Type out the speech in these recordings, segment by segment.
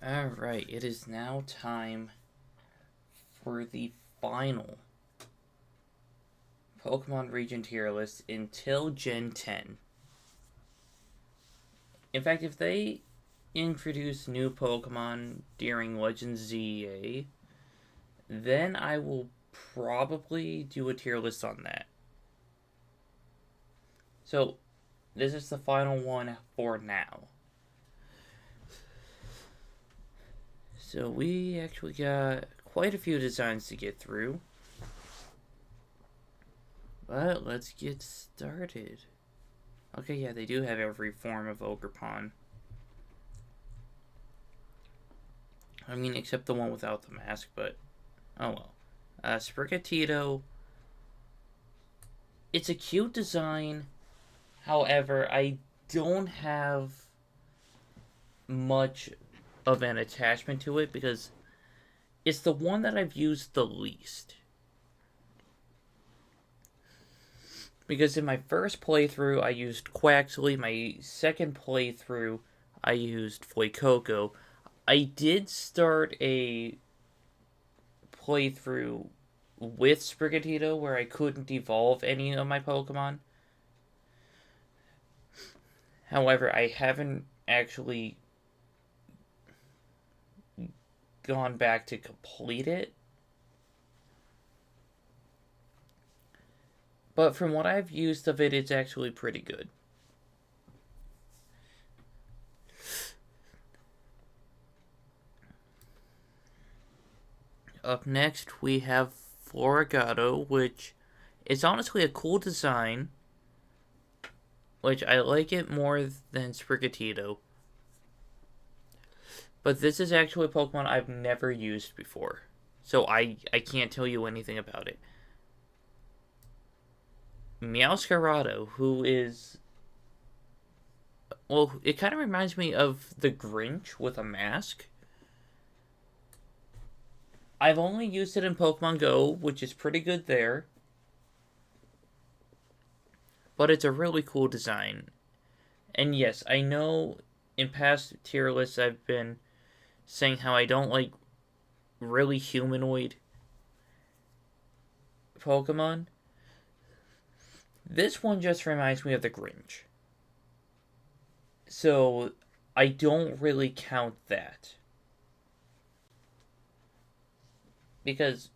Alright, it is now time for the final Pokemon region tier list until Gen 10. In fact, if they introduce new Pokemon during Legends ZA, then I will probably do a tier list on that. So, this is the final one for now. So, we actually got quite a few designs to get through. But let's get started. Okay, yeah, they do have every form of Ogerpon. I mean, except the one without the mask, but oh well. Sprigatito. It's a cute design. However, I don't have much of an attachment to it because it's the one that I've used the least. Because in my first playthrough, I used Quaxley. My second playthrough, I used Fuecoco. I did start a playthrough with Sprigatito where I couldn't evolve any of my Pokemon. However, I haven't actually gone back to complete it. But from what I've used of it, it's actually pretty good. Up next, we have Florigato, which is honestly a cool design. Which I like it more than Sprigatito. But this is actually a Pokemon I've never used before. So I can't tell you anything about it. Meowscarado, who is... Well, it kind of reminds me of the Grinch with a mask. I've only used it in Pokemon Go, which is pretty good there. But it's a really cool design. And yes, I know in past tier lists I've been saying how I don't like really humanoid Pokemon. This one just reminds me of the Grinch. So I don't really count that. Because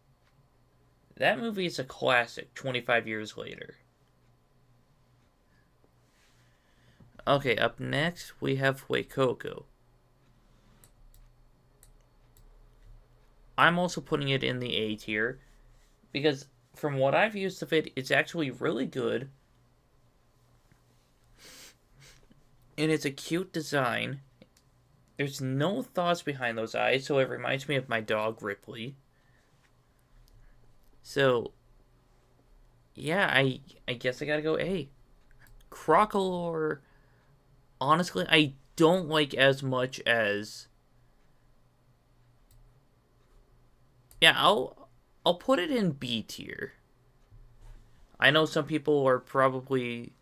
that movie is a classic 25 years later. Okay, up next we have Fuecoco. I'm also putting it in the A tier because from what I've used of it, it's actually really good. And it's a cute design. There's no thoughts behind those eyes, so it reminds me of my dog, Ripley. So, yeah, I guess I gotta go A. Crocolore, honestly, I don't like as much as... Yeah, I'll put it in B tier. I know some people are probably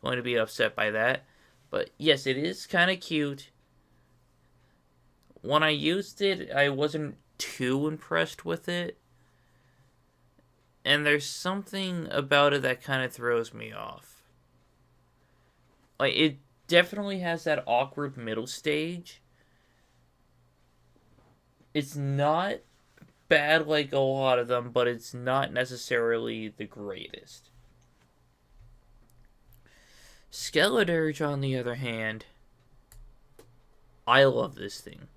going to be upset by that. But yes, it is kind of cute. When I used it, I wasn't too impressed with it. And there's something about it that kind of throws me off. Like, it definitely has that awkward middle stage. It's not bad like a lot of them, but it's not necessarily the greatest. Skeledirge, on the other hand, I love this thing.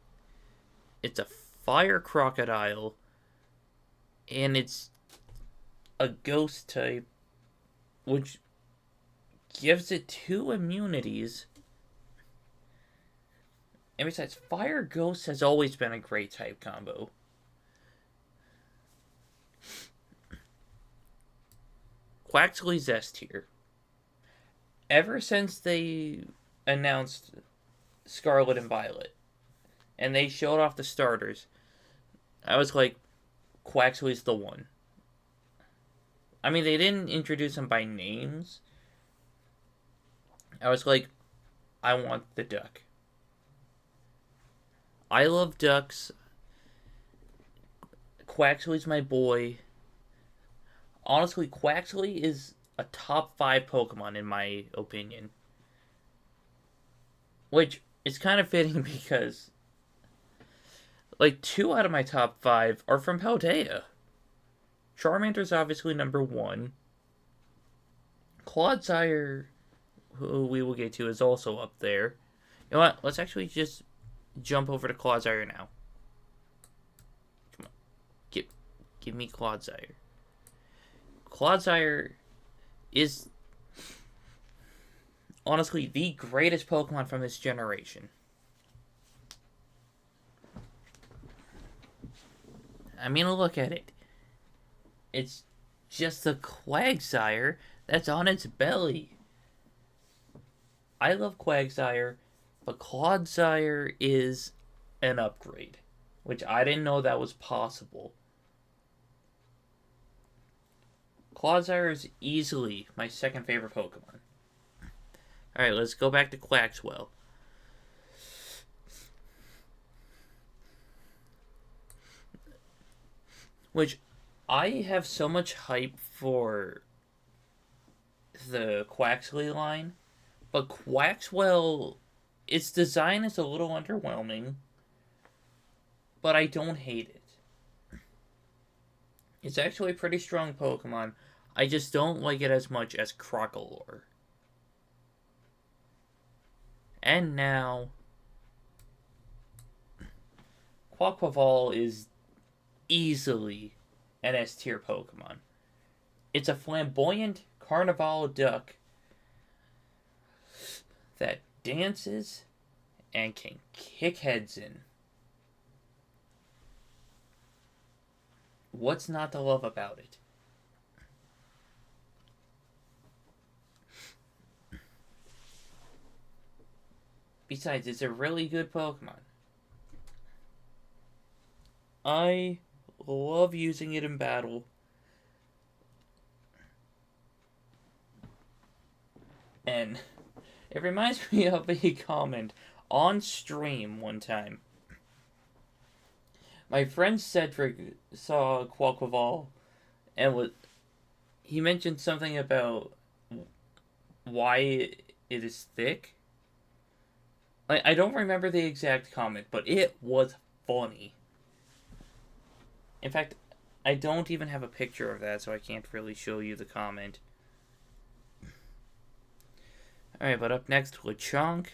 It's a fire crocodile, and it's a ghost type, which gives it 2 immunities. And besides, fire ghost has always been a great type combo. Quaxley's S tier. Ever since they announced Scarlet and Violet, and they showed off the starters, I was like, Quaxley's the one. I mean, they didn't introduce them by names. I was like, I want the duck. I love ducks. Quaxly's my boy. Honestly, Quaxly is a top 5 Pokemon in my opinion. Which is kind of fitting because, like, 2 out of my top 5 are from Paldea. Charmander's obviously number 1. Clodsire, who we will get to, is also up there. You know what? Let's actually just jump over to Clodsire now. Come on. Give me Clodsire. Clodsire is honestly the greatest Pokemon from this generation. I mean, look at it. It's just a Quagsire that's on its belly. I love Quagsire, but Clodsire is an upgrade, which I didn't know that was possible. Clodsire is easily my second favorite Pokemon. Alright, let's go back to Quaxwell. Which, I have so much hype for the Quaxly line, but Quaxwell, its design is a little underwhelming, but I don't hate it. It's actually a pretty strong Pokemon. I just don't like it as much as Crocolore. And now, Quaquaval is easily an S tier Pokemon. It's a flamboyant carnival duck that dances and can kick heads in. What's not to love about it? Besides, it's a really good Pokemon. I love using it in battle. And it reminds me of a comment on stream one time. My friend Cedric saw Quaquaval and he mentioned something about why it is thick. I don't remember the exact comment, but it was funny. In fact, I don't even have a picture of that, so I can't really show you the comment. Alright, but up next, Lechonk.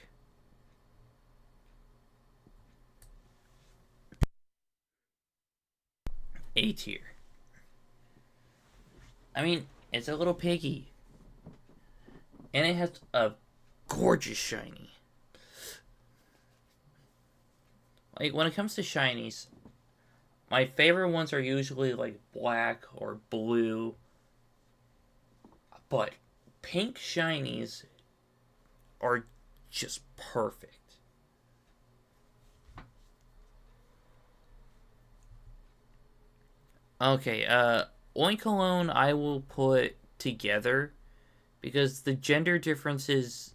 A tier. I mean, it's a little piggy. And it has a gorgeous shiny. Like, when it comes to shinies, my favorite ones are usually, like, black or blue. But pink shinies are just perfect. Okay, Oinkologne I will put together because the gender differences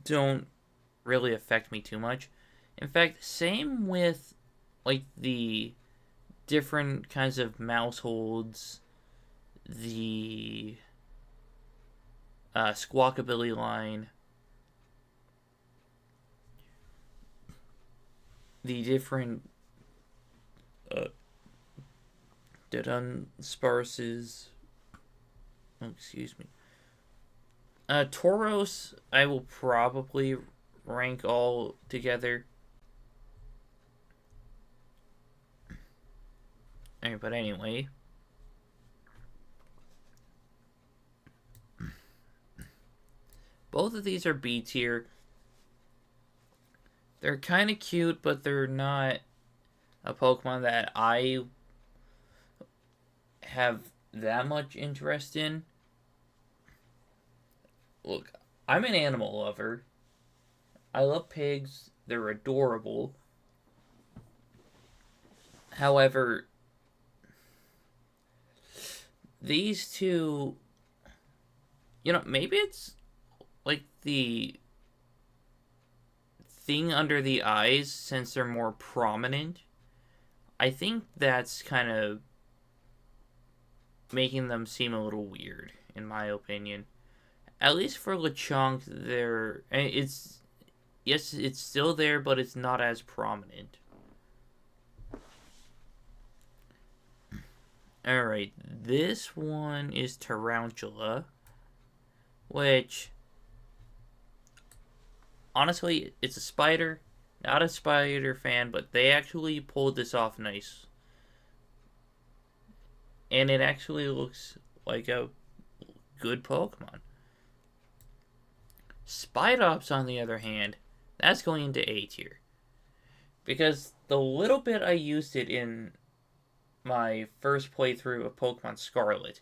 don't really affect me too much. In fact, same with like the different kinds of mouse holds, the Squawkabilly line, the different Dunsparces. Oh, excuse me. Tauros, I will probably rank all together. Alright, but anyway. Both of these are B tier. They're kind of cute, but they're not a Pokemon that I have that much interest in. Look, I'm an animal lover. I love pigs. They're adorable. However, these two, maybe it's like the thing under the eyes, since they're more prominent, I think that's kind of making them seem a little weird, in my opinion. At least for Lechonk, it's still there, but it's not as prominent. Alright, this one is Tarantula, which, honestly, it's a spider. Not a spider fan, but they actually pulled this off nice. And it actually looks like a good Pokemon. Spidops, on the other hand, that's going into A tier. Because the little bit I used it in my first playthrough of Pokemon Scarlet,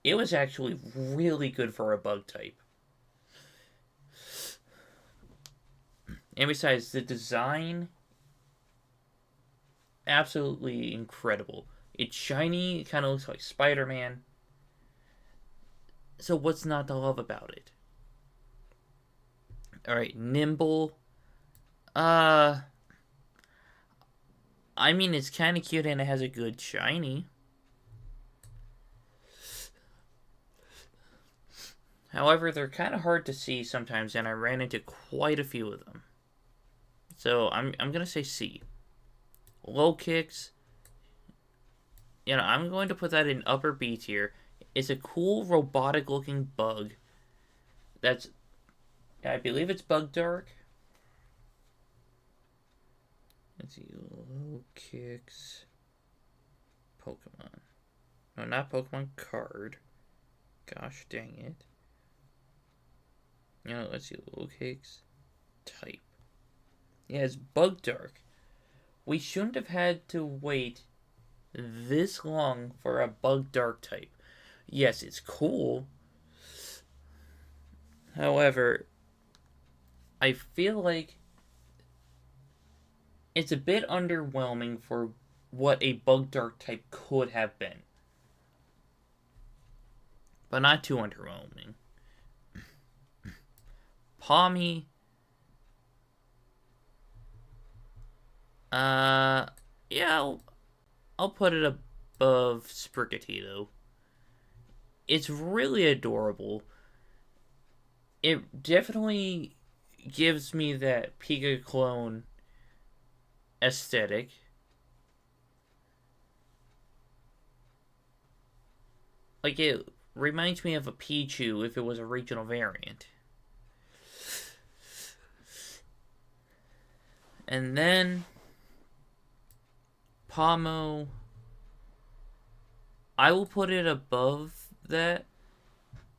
it was actually really good for a bug type. And besides, the design, absolutely incredible. It's shiny, it kind of looks like Spider-Man. So what's not to love about it? Alright, Nimble. I mean, it's kind of cute and it has a good shiny. However, they're kind of hard to see sometimes, and I ran into quite a few of them. So I'm gonna say C. Low kicks. I'm going to put that in upper B tier. It's a cool robotic looking bug. I believe it's Bug Dark. Let's see, low kicks. Pokemon. No, not Pokemon card. Gosh dang it. Let's see, low kicks. Type. Yeah, it's Bug Dark. We shouldn't have had to wait this long for a Bug Dark type. Yes, it's cool. However, I feel like it's a bit underwhelming for what a Bug Dark type could have been. But not too underwhelming. Palmy. Yeah, I'll put it above Sprigatito. It's really adorable. It definitely gives me that Pika clone aesthetic. Like, it reminds me of a Pichu if it was a regional variant. And then Pomo, I will put it above that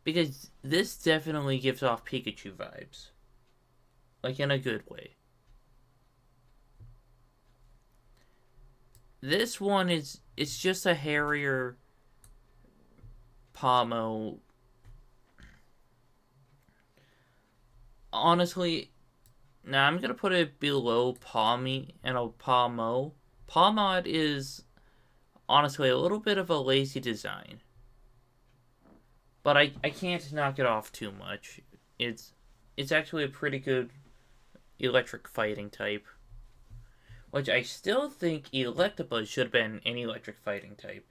because this definitely gives off Pikachu vibes. Like, in a good way. This one it's just a hairier Pomo. Honestly, now I'm gonna put it below Palmy and a Pomo. Palmod is honestly a little bit of a lazy design. But I can't knock it off too much. It's actually a pretty good electric fighting type. Which I still think Electabuzz should have been an electric fighting type.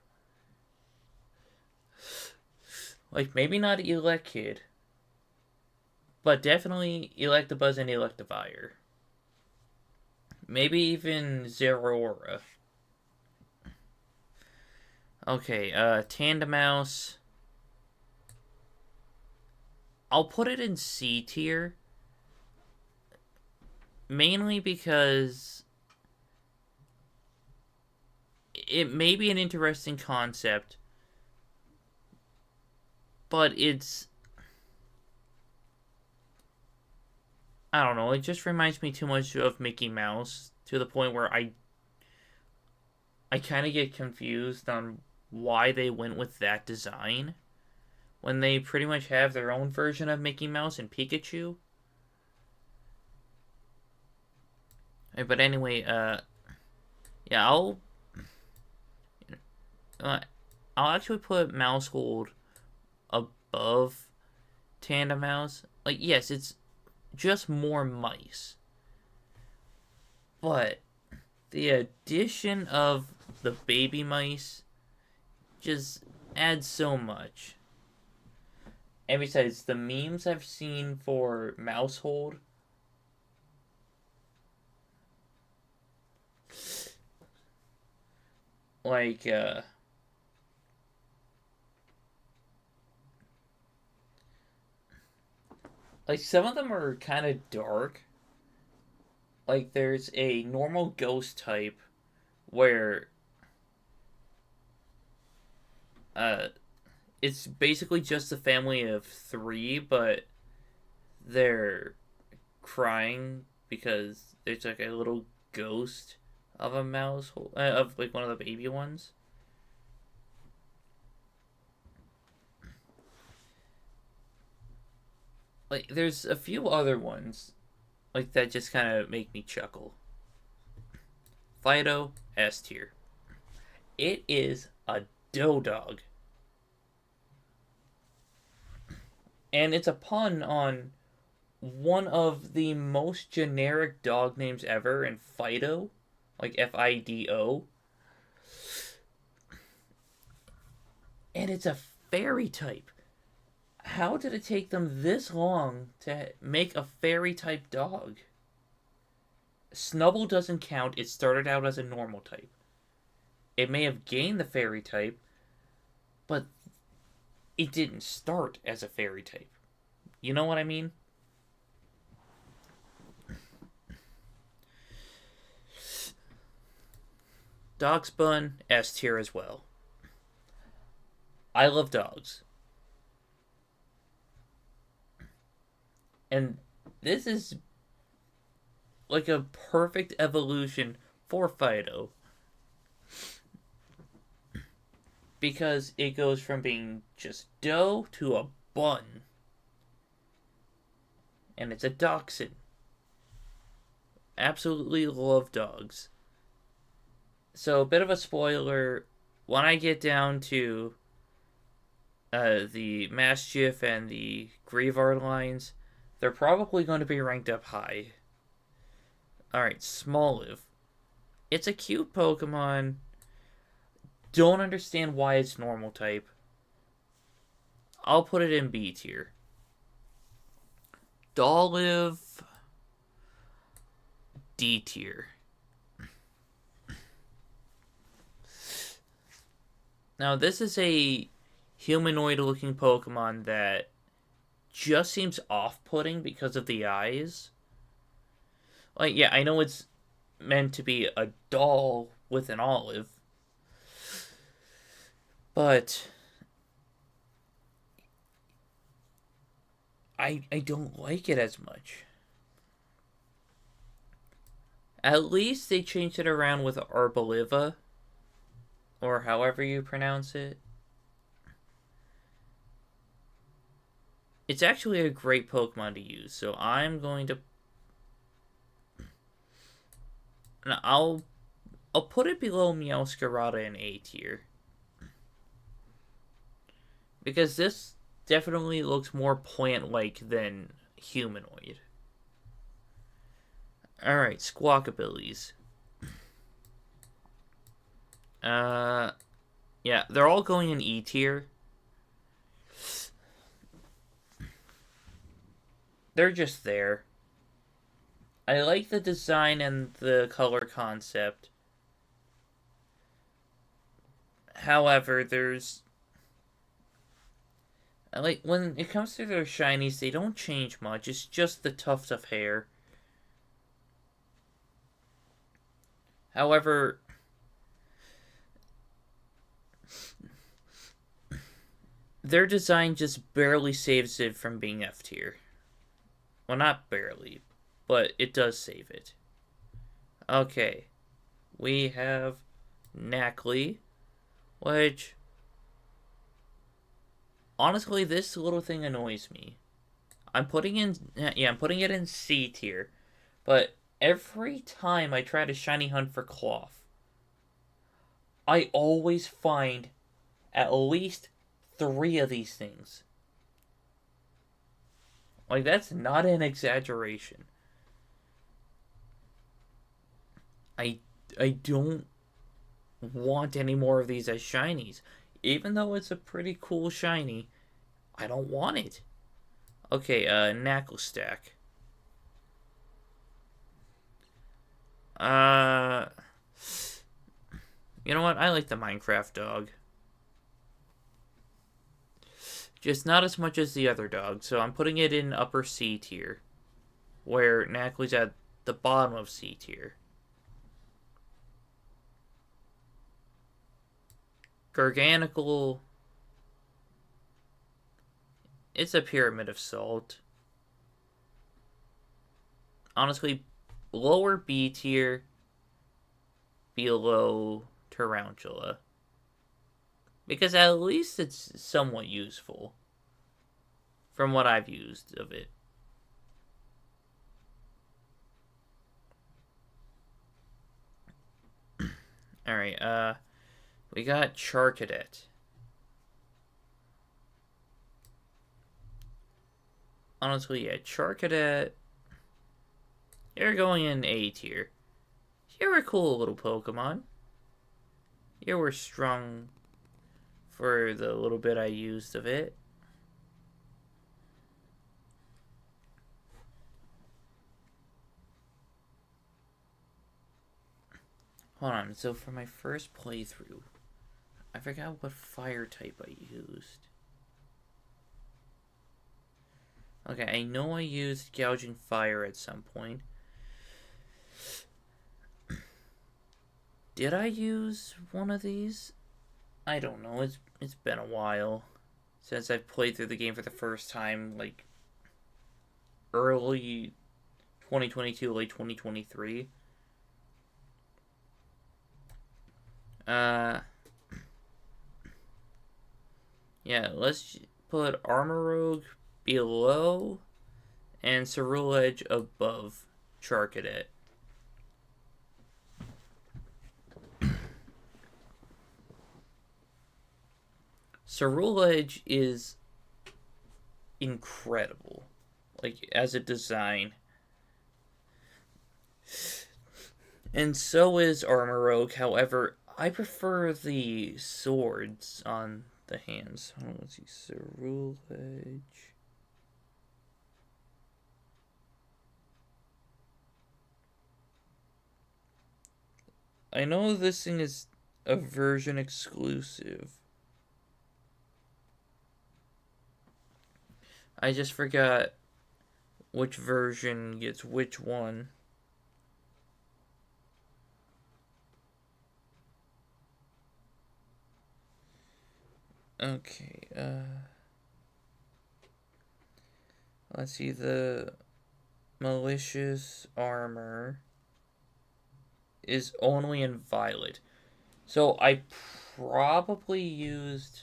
Like, maybe not Elekid, but definitely Electabuzz and Electivire. Maybe even Zeraora. Okay, Tandemaus. I'll put it in C tier. Mainly because it may be an interesting concept, but I don't know, it just reminds me too much of Mickey Mouse to the point where I kind of get confused on why they went with that design when they pretty much have their own version of Mickey Mouse and Pikachu. But anyway, yeah, I'll actually put Mousehold above Tandemaus. Like, yes, it's just more mice. But the addition of the baby mice just adds so much. And besides, the memes I've seen for Mousehold, like, some of them are kind of dark. Like, there's a normal ghost type where, uh, it's basically just a family of three, but they're crying because there's like a little ghost of a mouse, of like one of the baby ones. Like, there's a few other ones like that just kind of make me chuckle. Fido S tier. It is a dough dog, and it's a pun on one of the most generic dog names ever in Fido, like Fido, and it's a fairy type. How did it take them this long to make a fairy type dog? Snubble doesn't count, it started out as a normal type. It may have gained the fairy type, but it didn't start as a fairy type. You know what I mean? Dog Spun, S tier as well. I love dogs. And this is like a perfect evolution for Fido. Because it goes from being just dough to a bun. And it's a dachshund. Absolutely love dogs. So, a bit of a spoiler. When I get down to the Mastiff and the Greavard lines, they're probably going to be ranked up high. Alright, Smoliv. It's a cute Pokemon. Don't understand why it's normal type. I'll put it in B tier. Dolliv, D tier. Now, this is a humanoid looking Pokemon that just seems off-putting because of the eyes. Like, yeah, I know it's meant to be a doll with an olive, but I don't like it as much. At least they changed it around with Arboliva, or however you pronounce it. It's actually a great Pokemon to use, so I'm going to... I'll put it below Meowscarada in A tier. Because this definitely looks more plant-like than humanoid. Alright, Squawkabillies. Yeah, they're all going in E tier. They're just there. I like the design and the color concept. However, there's... Like, when it comes to their shinies, they don't change much. It's just the tuft of hair. However, their design just barely saves it from being F tier. Well, not barely, but it does save it. Okay. We have Knackley, which... Honestly, this little thing annoys me. I'm putting it in C tier, but every time I try to shiny hunt for Cloth, I always find at least 3 of these things. Like, that's not an exaggeration. I I don't want any more of these as shinies. Even though it's a pretty cool shiny, I don't want it. Okay, Knuckle Stack. Uh, you know what? I like the Minecraft dog. Just not as much as the other dog, so I'm putting it in upper C tier, where Knackly's at the bottom of C tier. Garganical. It's a pyramid of salt. Honestly, lower B tier, below Tarantula. Because at least it's somewhat useful. From what I've used of it. Alright, we got Charcadet. Honestly, yeah, Charcadet. You're going in A tier. You're a cool little Pokemon. You were strong for the little bit I used of it. Hold on, so for my first playthrough, I forgot what fire type I used. Okay, I know I used Gouging Fire at some point. Did I use one of these? I don't know. It's been a while since I've played through the game for the first time, like early 2022, late 2023. Yeah, let's put Armorogue below and Ceruledge above Charcadet. Ceruledge is incredible, like as a design. And so is Armorogue. However, I prefer the swords on the hands. Hold on, let's see. Ceruledge. I know this thing is a version exclusive. I just forgot which version gets which one. Okay, let's see, the malicious armor is only in violet. So I probably used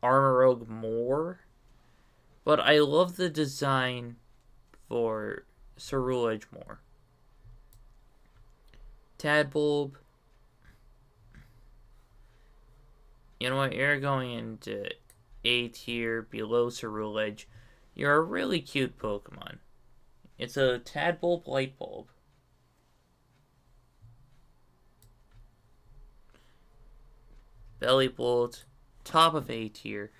Armorogue more, but I love the design for Ceruledge more. Tadbulb. You know what? You're going into A tier below Ceruledge. You're a really cute Pokemon. It's a Tadbulb Light Bulb. Bellibolt, top of A tier.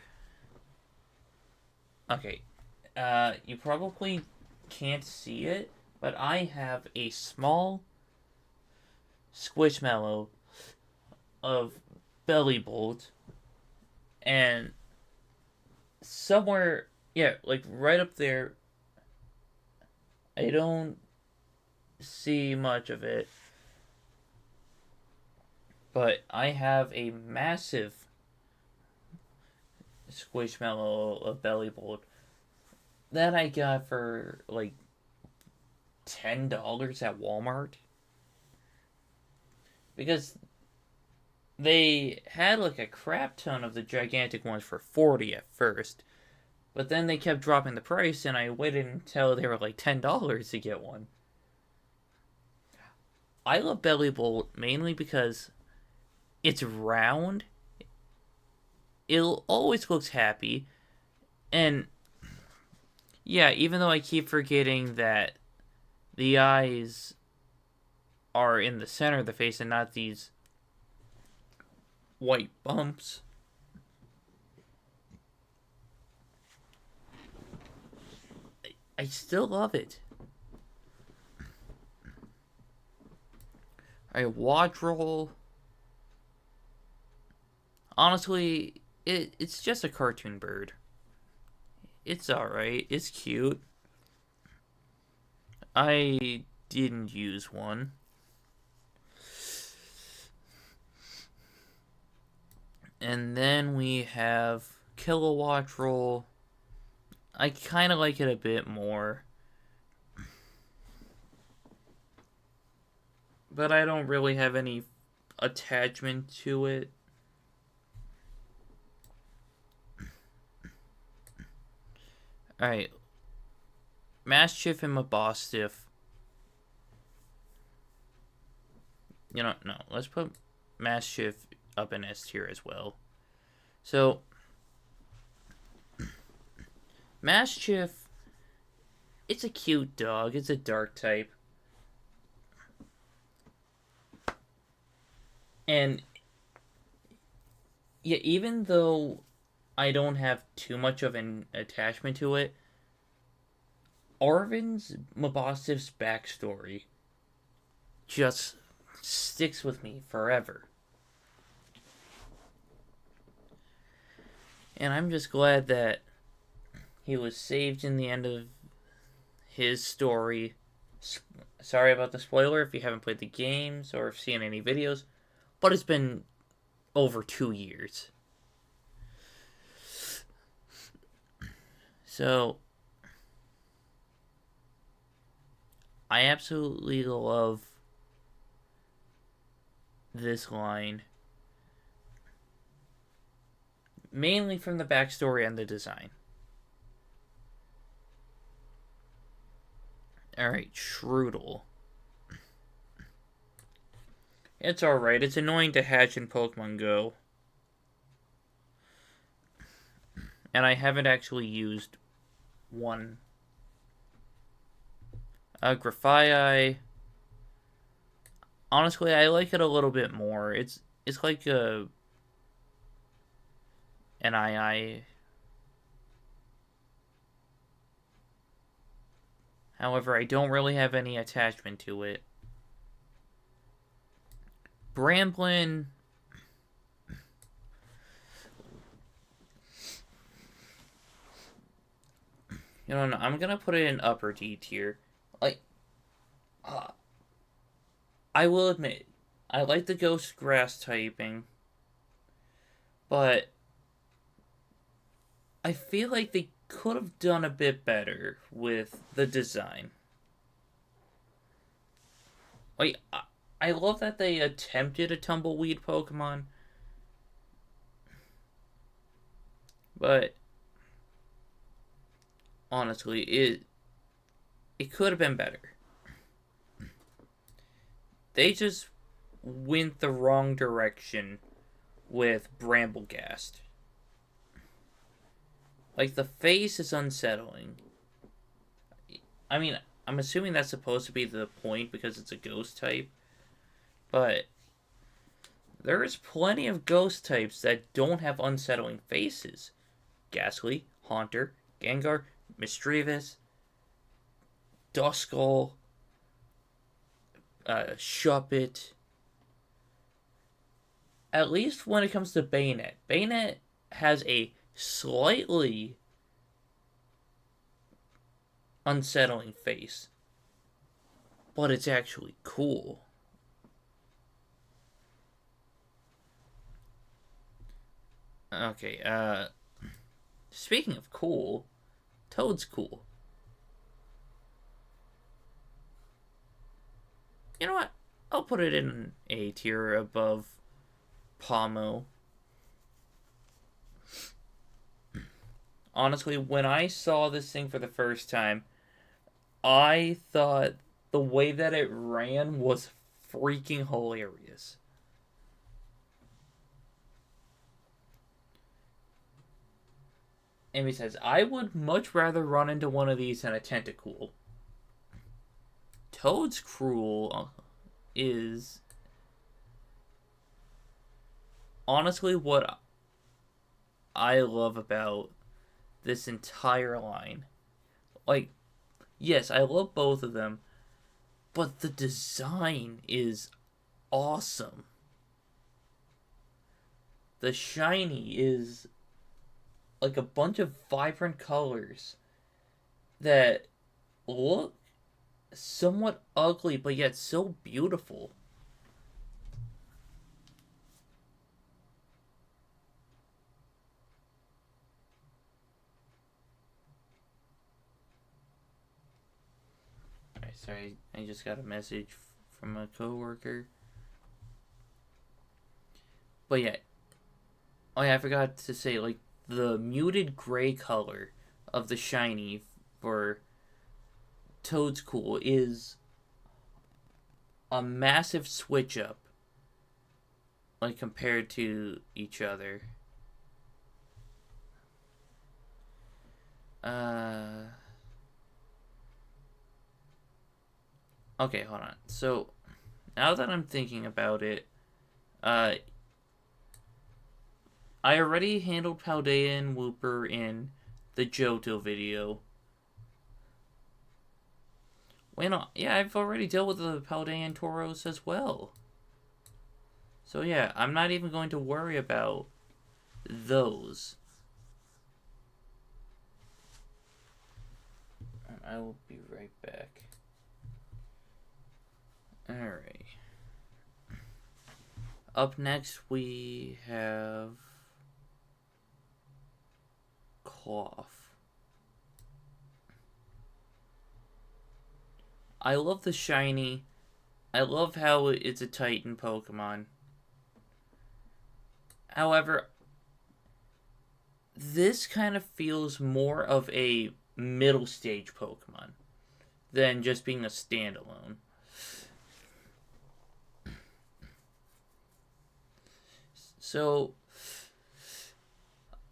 Okay, you probably can't see it, but I have a small Squishmallow of Bellibolt, and somewhere, yeah, like right up there, I don't see much of it, but I have a massive Squishmallow of Bellibolt that I got for like $10 at Walmart, because they had like a crap ton of the gigantic ones for 40 at first, but then they kept dropping the price, and I waited until they were like $10 to get one. I love Bellibolt mainly because it's round. It always looks happy, and yeah, even though I keep forgetting that the eyes are in the center of the face and not these white bumps. I still love it. Alright, watch roll. Honestly, it's just a cartoon bird. It's alright. It's cute. I didn't use one. And then we have Kilowatt Roll. I kind of like it a bit more. But I don't really have any attachment to it. Alright. Mastiff and Mabostiff. You know, no. Let's put Mastiff up in S tier as well. So, Mastiff, it's a cute dog. It's a dark type. And, yeah, even though I don't have too much of an attachment to it, Arvin's Mabostiff's backstory just sticks with me forever. And I'm just glad that he was saved in the end of his story. Sorry about the spoiler if you haven't played the games or seen any videos, but it's been over 2 years. So, I absolutely love this line. Mainly from the backstory and the design. Alright, Shroodle. It's alright. It's annoying to hatch in Pokemon Go. And I haven't actually used one. Grafaiai. Honestly, I like it a little bit more. It's like an II. However, I don't really have any attachment to it. Bramblin. You know, I'm gonna put it in upper D tier. Like, I will admit, I like the Ghost Grass typing, but I feel like they could have done a bit better with the design. Like, I love that they attempted a tumbleweed Pokemon, but honestly, it could have been better. They just went the wrong direction with Bramblegast. Like, the face is unsettling. I mean, I'm assuming that's supposed to be the point because it's a ghost type. But there's plenty of ghost types that don't have unsettling faces. Ghastly, Haunter, Gengar, Mischievous, Duskull, Shuppet. At least when it comes to Bayonet. Bayonet has a slightly unsettling face, but it's actually cool. Okay, speaking of cool, Toad's cool. You know what? I'll put it in A tier above Pomo. Honestly, when I saw this thing for the first time, I thought the way that it ran was freaking hilarious. Amy says, I would much rather run into one of these than a Tentacool. Toad's Cruel is honestly what I love about this entire line. Like, yes, I love both of them, but the design is awesome. The shiny is like a bunch of vibrant colors that look somewhat ugly, but yet so beautiful. Alright, sorry, I just got a message from a coworker. But yeah, oh yeah, I forgot to say, like, the muted gray color of the shiny for Toad's Cool is a massive switch up, like, compared to each other. Okay, hold on. So, now that I'm thinking about it, I already handled Paldea and Wooper in the Johto video. Wait, no, yeah, I've already dealt with the Paldea and Tauros as well. So yeah, I'm not even going to worry about those. I will be right back. Alright. Up next we have Cloth. I love the shiny. I love how it's a Titan Pokemon. However, this kind of feels more of a middle stage Pokemon than just being a standalone. So,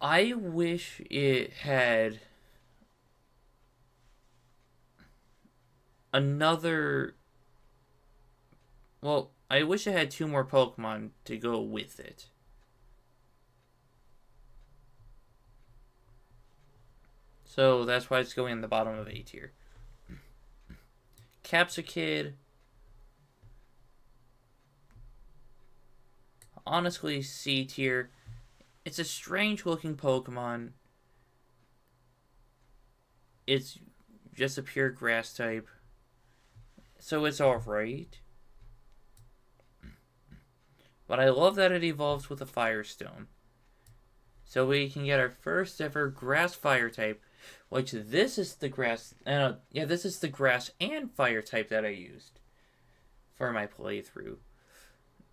I wish it had another. Well, I wish it had two more Pokemon to go with it. So that's why it's going in the bottom of A tier. Capsakid. Honestly, C tier. It's a strange looking Pokemon. It's just a pure grass type. So it's alright. But I love that it evolves with a Firestone. So we can get our first ever grass fire type. Which this is the grass. This is the grass and fire type that I used for my playthrough.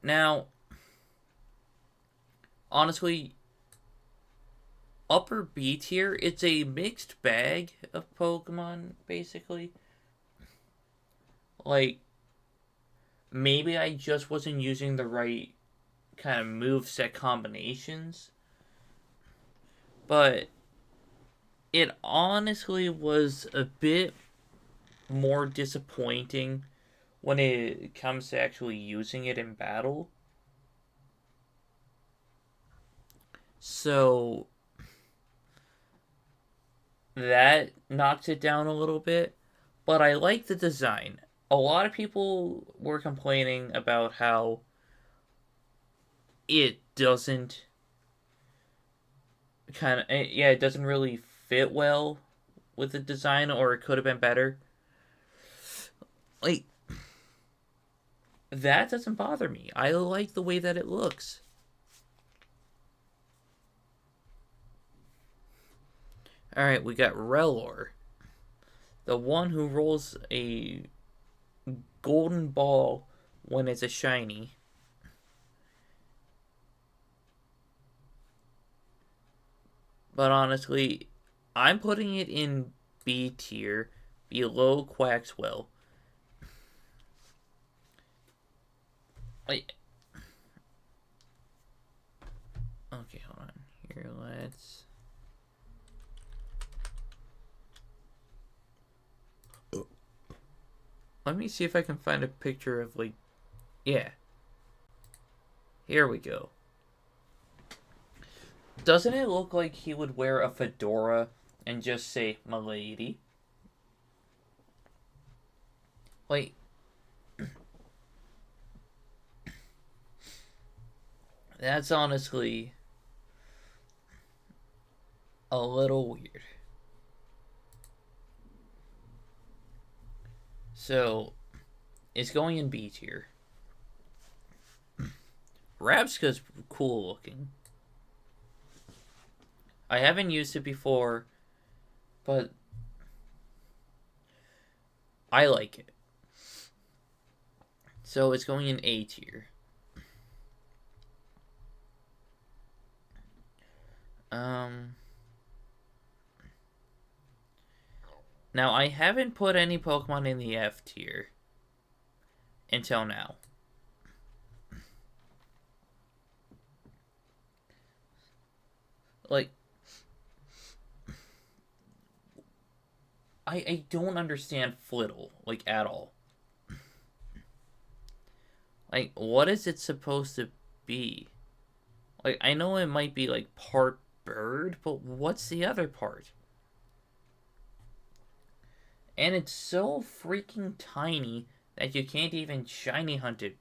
Now, honestly, upper B tier, it's a mixed bag of Pokemon, basically. Like, maybe I just wasn't using the right kind of moveset combinations. But it honestly was a bit more disappointing when it comes to actually using it in battle. So that knocks it down a little bit. But I like the design. A lot of people were complaining about how it doesn't it doesn't really fit well with the design, or it could have been better. Like, that doesn't bother me. I like the way that it looks. Alright, we got Relor. The one who rolls a golden ball when it's a shiny. But honestly, I'm putting it in B tier, below Quaxwell. Wait. Okay, hold on. Here, let's. Let me see if I can find a picture of, like, yeah. Here we go. Doesn't it look like he would wear a fedora and just say, "Milady"? Like, that's honestly a little weird. So, it's going in B tier. Rabska's cool looking. I haven't used it before, but I like it. So it's going in A tier. Now I haven't put any Pokemon in the F tier until now. Like, I don't understand Flittle, like, at all. Like, what is it supposed to be? Like, I know it might be, like, part bird, but what's the other part? And it's so freaking tiny that you can't even shiny hunt it,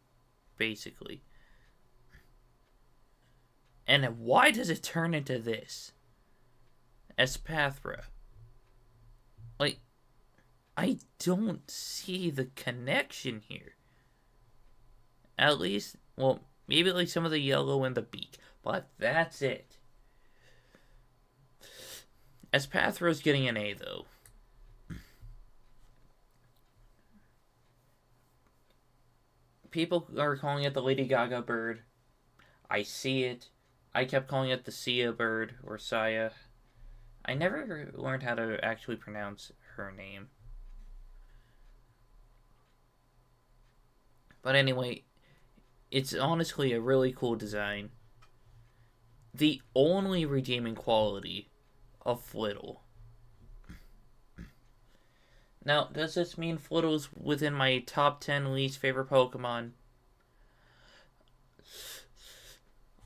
basically. And why does it turn into this? Espathra. Like, I don't see the connection here. At least, well, maybe like some of the yellow in the beak, but that's it. Espathra's getting an A, though. People are calling it the Lady Gaga bird. I see it. I kept calling it the Sia bird, or Saya. I never learned how to actually pronounce her name. But anyway, it's honestly a really cool design. The only redeeming quality of Flittle. Now, does this mean Flittle's within my top 10 least favorite Pokemon?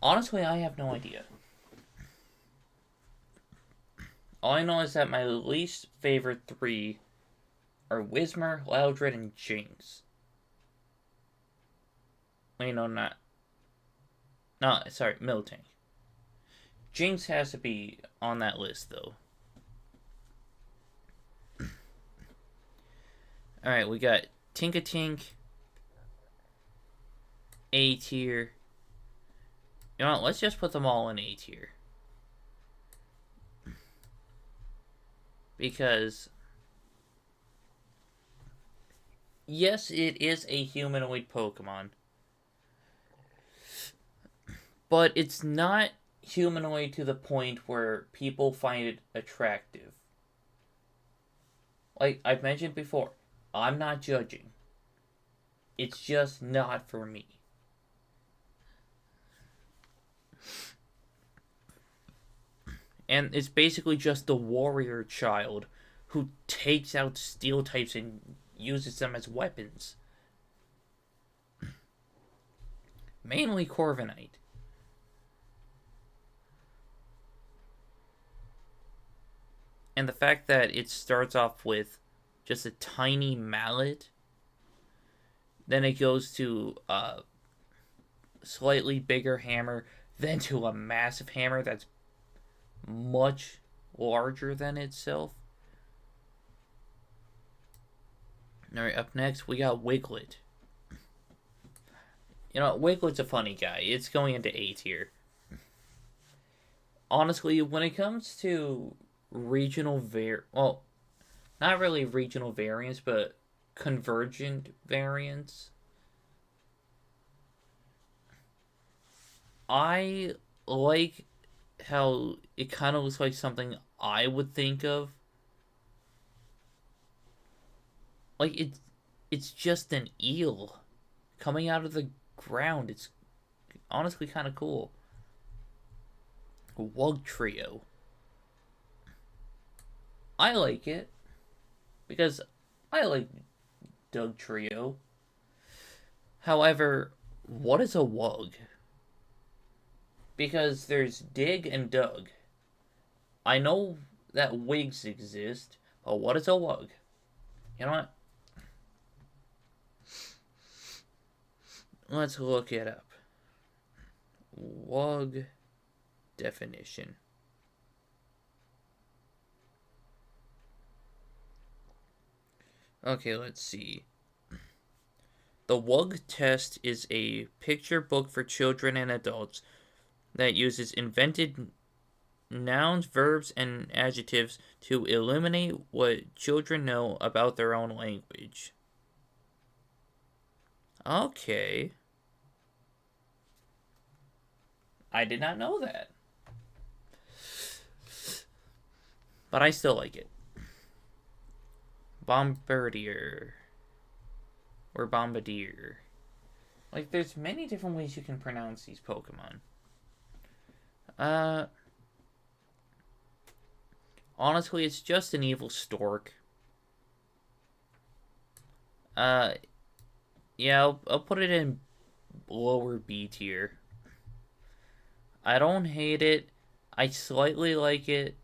Honestly, I have no idea. All I know is that my least favorite 3 are Whismur, Loudred, and Jinx. Wait, no, not. No, sorry, Miltank. Jinx has to be on that list, though. Alright, we got Tinkatink, A tier. You know what, let's just put them all in A tier. Because, yes, it is a humanoid Pokemon. But it's not humanoid to the point where people find it attractive. Like I've mentioned before, I'm not judging. It's just not for me. And it's basically just the warrior child who takes out steel types and uses them as weapons. Mainly Corviknight. And the fact that it starts off with just a tiny mallet, then it goes to a slightly bigger hammer, then to a massive hammer that's much larger than itself. Alright, up next we got Wiglet. You know, Wiglet's a funny guy. It's going into A tier. Honestly, when it comes to well, not really regional variants, but convergent variants, I like how it kind of looks like something I would think of. Like, it's just an eel coming out of the ground. It's honestly kind of cool. Wug Trio. I like it because I like Doug trio. However, what is a Wug? Because there's Dig and Doug. I know that wigs exist, but what is a Wug? You know what? Let's look it up. Wug definition. Okay, let's see. The Wug test is a picture book for children and adults that uses invented nouns, verbs, and adjectives to illuminate what children know about their own language. Okay. I did not know that. But I still like it. Bombardier. Or Bombardier. Like, there's many different ways you can pronounce these Pokemon. Honestly, it's just an evil stork. Yeah, I'll put it in lower B tier. I don't hate it. I slightly like it.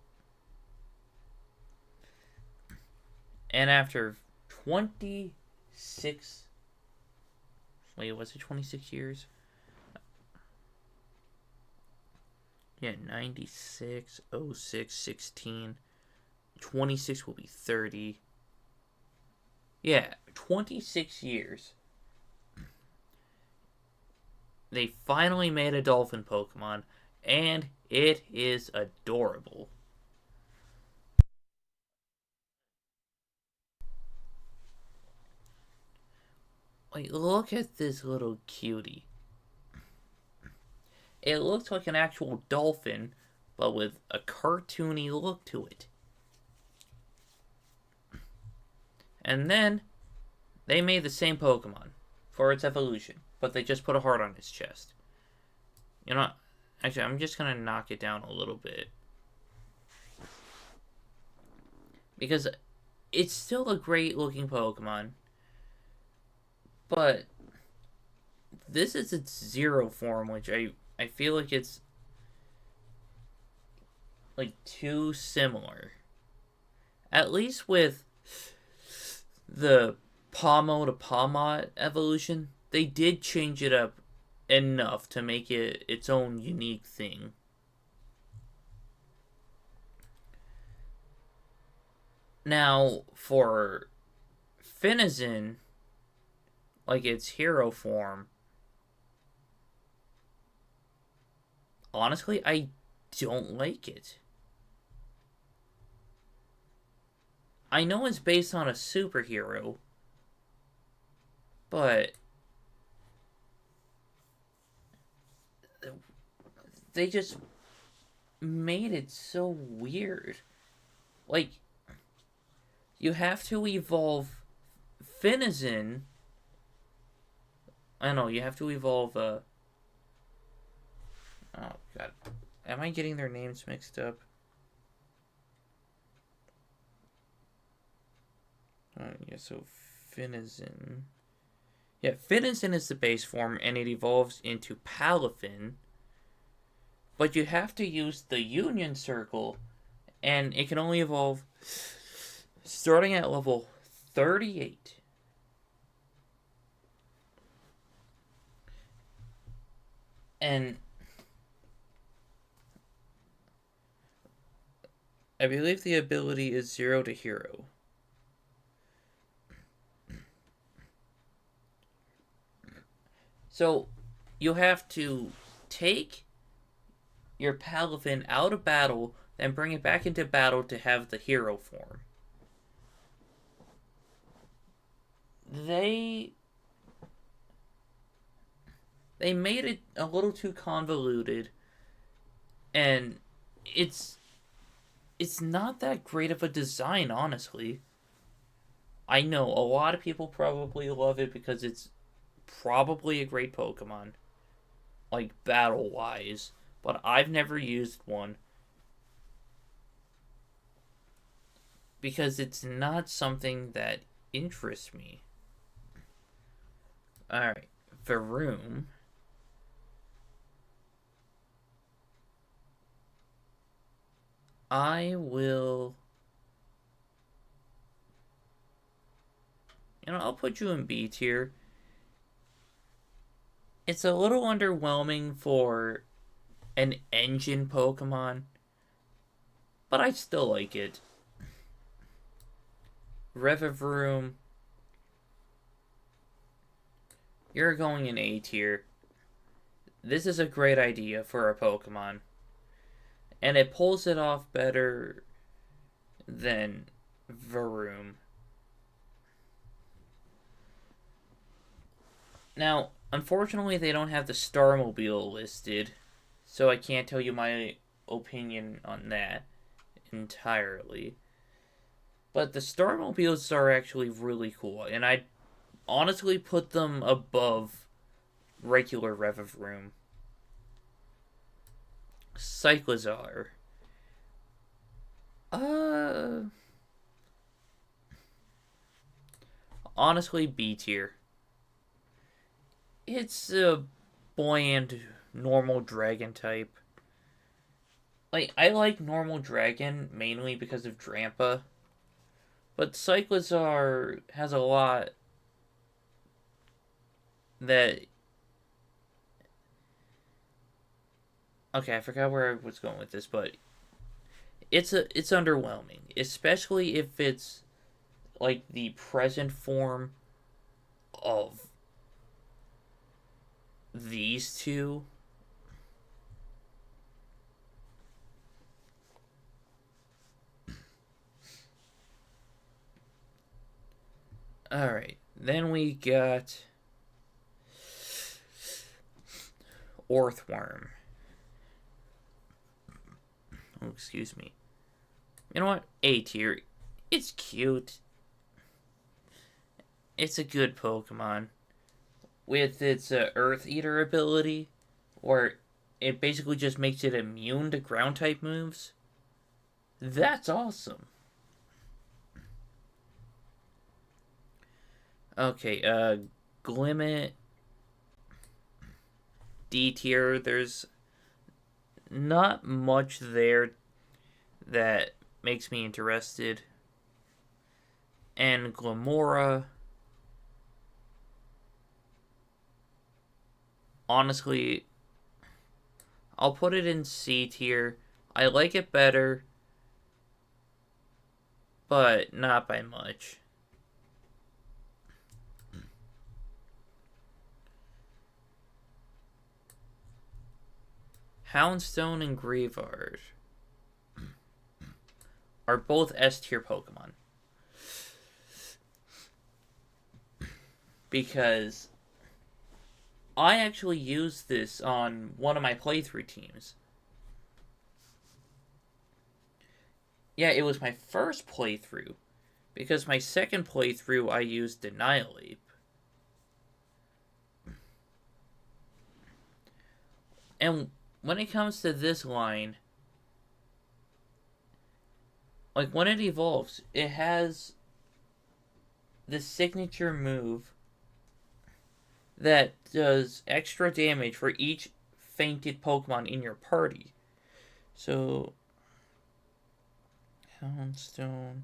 And after 26... Wait, was it 26 years? Yeah, 96, 06, 16. 26 will be 30. Yeah, 26 years. They finally made a dolphin Pokemon, and it is adorable. Like, look at this little cutie. It looks like an actual dolphin, but with a cartoony look to it. And then, they made the same Pokemon for its evolution, but they just put a heart on its chest. You know, actually, I'm just going to knock it down a little bit. Because it's still a great looking Pokemon. But this is its zero form, which I feel like it's like too similar. At least with the Pomo to Pomot evolution, they did change it up enough to make it its own unique thing. Now, for Finizen, like its hero form, honestly, I don't like it. I know it's based on a superhero, but they just made it so weird. Like, you have to evolve Finizen. I know, you have to evolve, oh, God. Am I getting their names mixed up? Yeah, so Finizen. Yeah, Finizen is the base form, and it evolves into Palafin. But you have to use the Union Circle, and it can only evolve starting at level 38. And I believe the ability is 0 to hero. So you have to take your Palafin out of battle, then bring it back into battle to have the hero form. They made it a little too convoluted, and it's not that great of a design, honestly. I know a lot of people probably love it because it's probably a great Pokemon, like battle-wise, but I've never used one because it's not something that interests me. Alright. Varoom. I will... I'll put you in B tier. It's a little underwhelming for an engine Pokemon, but I still like it. Revavroom, you're going in A tier. This is a great idea for a Pokemon, and it pulls it off better than Varoom. Now, unfortunately, they don't have the Starmobile listed, so I can't tell you my opinion on that entirely. But the Starmobiles are actually really cool, and I'd honestly put them above regular Revavroom. Cyclizar. Honestly, B tier. It's a buoyant, normal dragon type. Like, I like normal dragon mainly because of Drampa, but Cyclizar has a lot that... Okay, I forgot where I was going with this, but it's underwhelming, especially if it's like the present form of these two. Alright, then we got Orthworm. Oh, excuse me. You know what? A tier. It's cute. It's a good Pokemon. With its Earth Eater ability, where it basically just makes it immune to ground type moves. That's awesome. Okay, Glimmet, D tier. There's not much there that makes me interested. And Glamora, honestly, I'll put it in C tier. I like it better, but not by much. Houndstone and Greavard are both S tier Pokemon. Because I actually used this on one of my playthrough teams. Yeah, it was my first playthrough. Because my second playthrough I used Annihilate. And when it comes to this line, like when it evolves, it has the signature move that does extra damage for each fainted Pokemon in your party. So, Houndstone,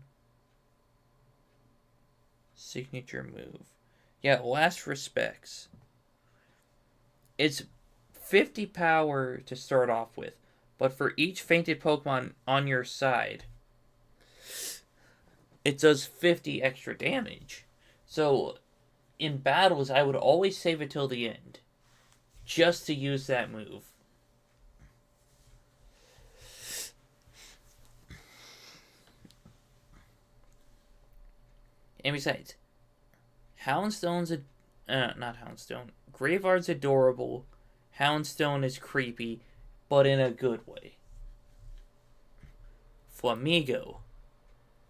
signature move. Yeah, last respects. It's 50 power to start off with, but for each fainted Pokemon on your side, it does 50 extra damage. So, in battles, I would always save it till the end, just to use that move. And besides, Houndstone's not Houndstone. Greavard's adorable. Houndstone is creepy, but in a good way. Flamigo.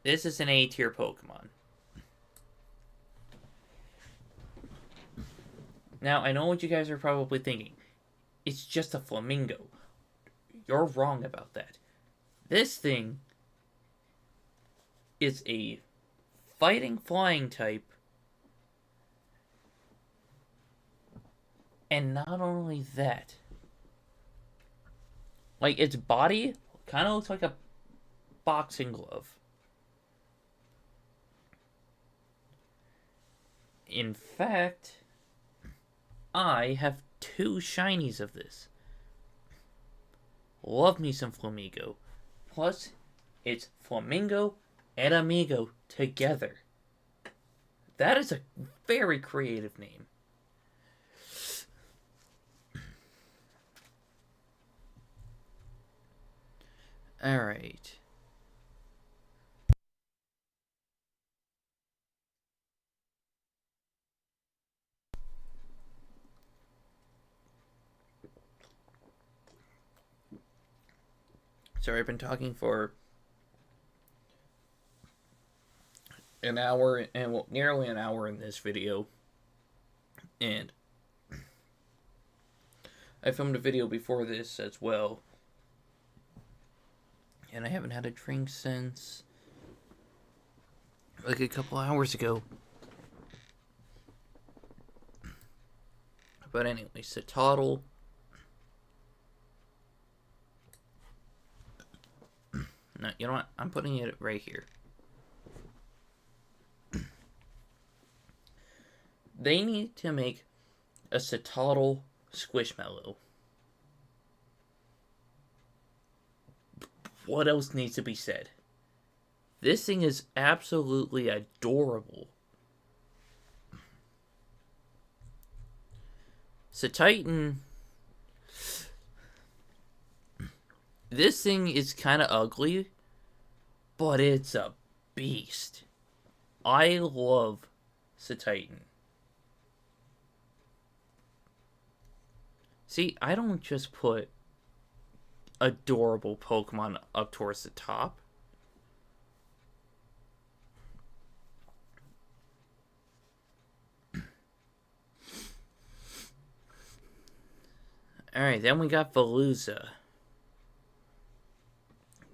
This is an A tier Pokemon. Now, I know what you guys are probably thinking. It's just a flamingo. You're wrong about that. This thing is a fighting flying type And not only that, like its body kind of looks like a boxing glove. In fact, I have two shinies of this. Love me some Flamingo. Plus, it's Flamingo and Amigo together. That is a very creative name. Alright. Sorry, I've been talking for an hour and well, nearly an hour in this video. And I filmed a video before this as well. And I haven't had a drink since like a couple hours ago. But anyway, Citadel. No, you know what? I'm putting it right here. They need to make a Citadel Squishmallow. What else needs to be said? This thing is absolutely adorable. Cititan. This thing is kind of ugly, but it's a beast. I love Cititan. See, I don't just put adorable Pokemon up towards the top. Alright, then we got Veluza.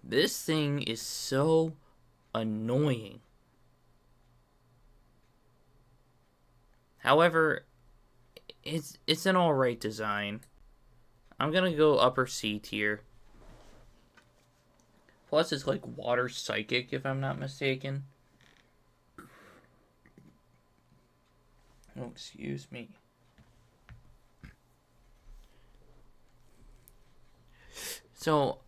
This thing is so annoying. However, it's an alright design. I'm gonna go upper C tier. Plus, it's like water psychic, if I'm not mistaken. Oh, excuse me. So,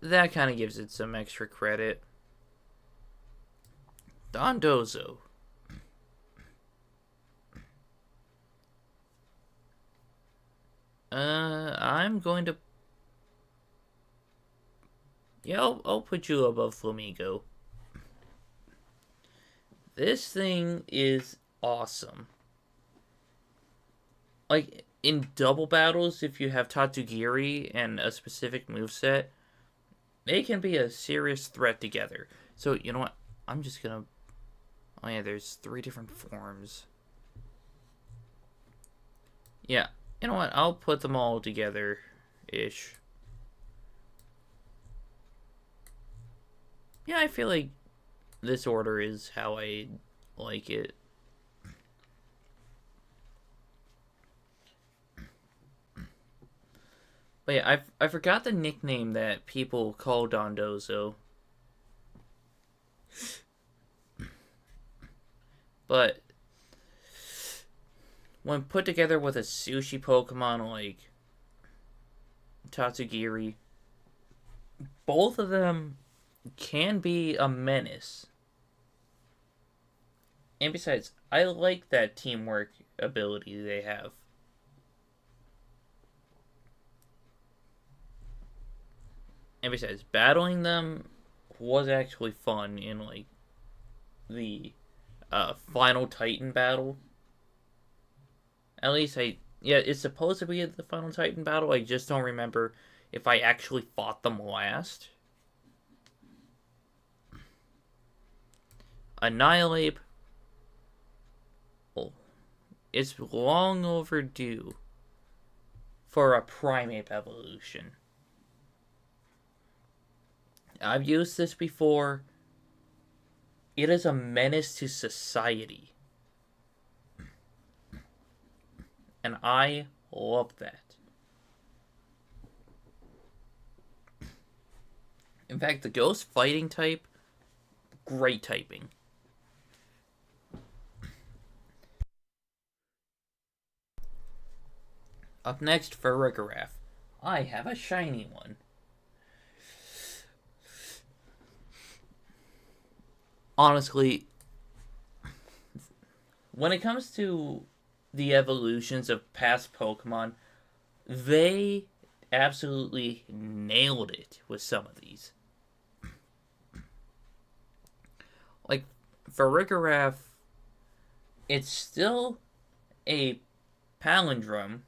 that kind of gives it some extra credit. Dondozo. I'm going to... Yeah, I'll put you above Flamingo. This thing is awesome. Like, in double battles, if you have Tatsugiri and a specific moveset, they can be a serious threat together. So, you know what? I'm just gonna... Oh yeah, there's 3 different forms. Yeah, you know what? I'll put them all together-ish. Yeah, I feel like this order is how I like it. But yeah, I forgot the nickname that people call Dondozo. But when put together with a sushi Pokemon like Tatsugiri, both of them can be a menace. And besides, I like that teamwork ability they have. And besides, battling them was actually fun in like the final Titan battle. At least yeah, it's supposed to be the final Titan battle. I just don't remember if I actually fought them last. Annihilate. Oh, it's long overdue for a Primate evolution. I've used this before. It is a menace to society. And And I love that. In fact, the ghost fighting type, great typing. Up next for Riggerath. I have a shiny one. Honestly, when it comes to the evolutions of past Pokemon, they absolutely nailed it with some of these. Like, for Riggerath, it's still a palindrome,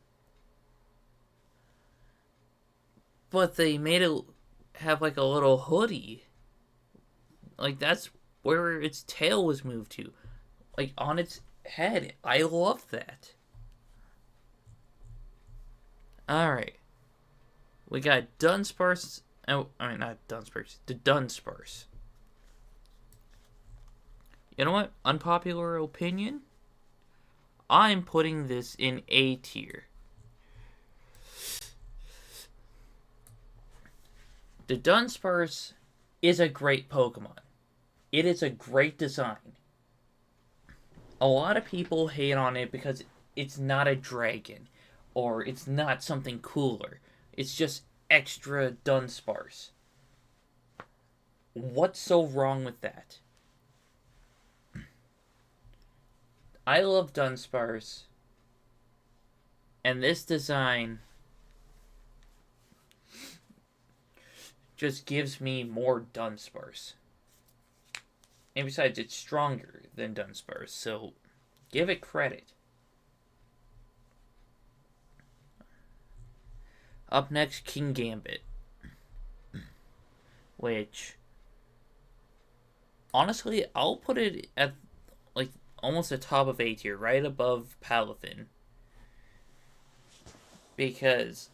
but they made it have like a little hoodie. Like, that's where its tail was moved to. Like, on its head. I love that. Alright. We got Dunsparce. Oh, I mean, not Dunsparce. The Dunsparce. You know what? Unpopular opinion? I'm putting this in A tier. The Dunsparce is a great Pokemon. It is a great design. A lot of people hate on it because it's not a dragon, or it's not something cooler. It's just extra Dunsparce. What's so wrong with that? I love Dunsparce, and this design just gives me more Dunsparce. And besides, it's stronger than Dunsparce, so give it credit. Up next, King Gambit. Which, honestly, I'll put it at, like, almost the top of A tier, right above Palafin. Because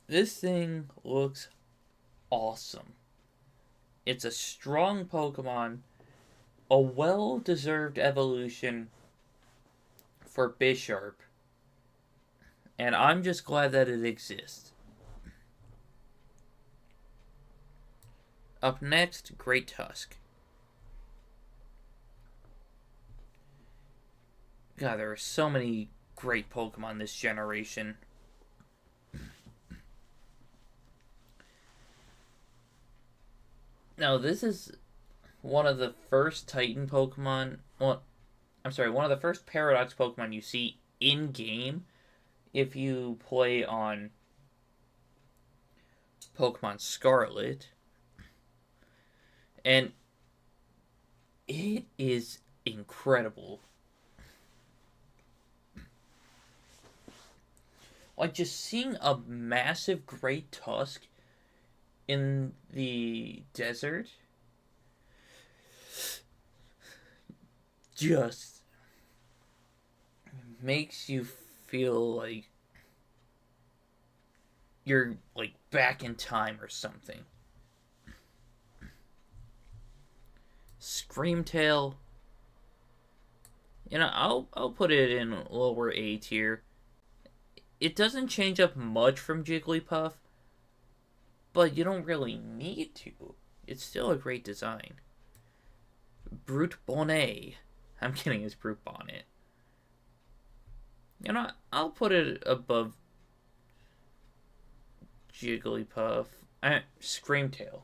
this thing looks awesome. It's a strong Pokemon, a well-deserved evolution for Bisharp, and I'm just glad that it exists. Up next, Great Tusk. God, there are so many great Pokemon this generation. Now, this is one of the first Titan Pokemon. Well, I'm sorry, one of the first Paradox Pokemon you see in game if you play on Pokemon Scarlet. And it is incredible. Like, just seeing a massive Great Tusk in the desert just makes you feel like you're, like, back in time or something. Screamtail, you know, I'll put it in lower A tier. It doesn't change up much from Jigglypuff, but you don't really need to. It's still a great design. Brute Bonnet. I'm kidding, it's Brute Bonnet. You know, I'll put it above Jigglypuff. Screamtail.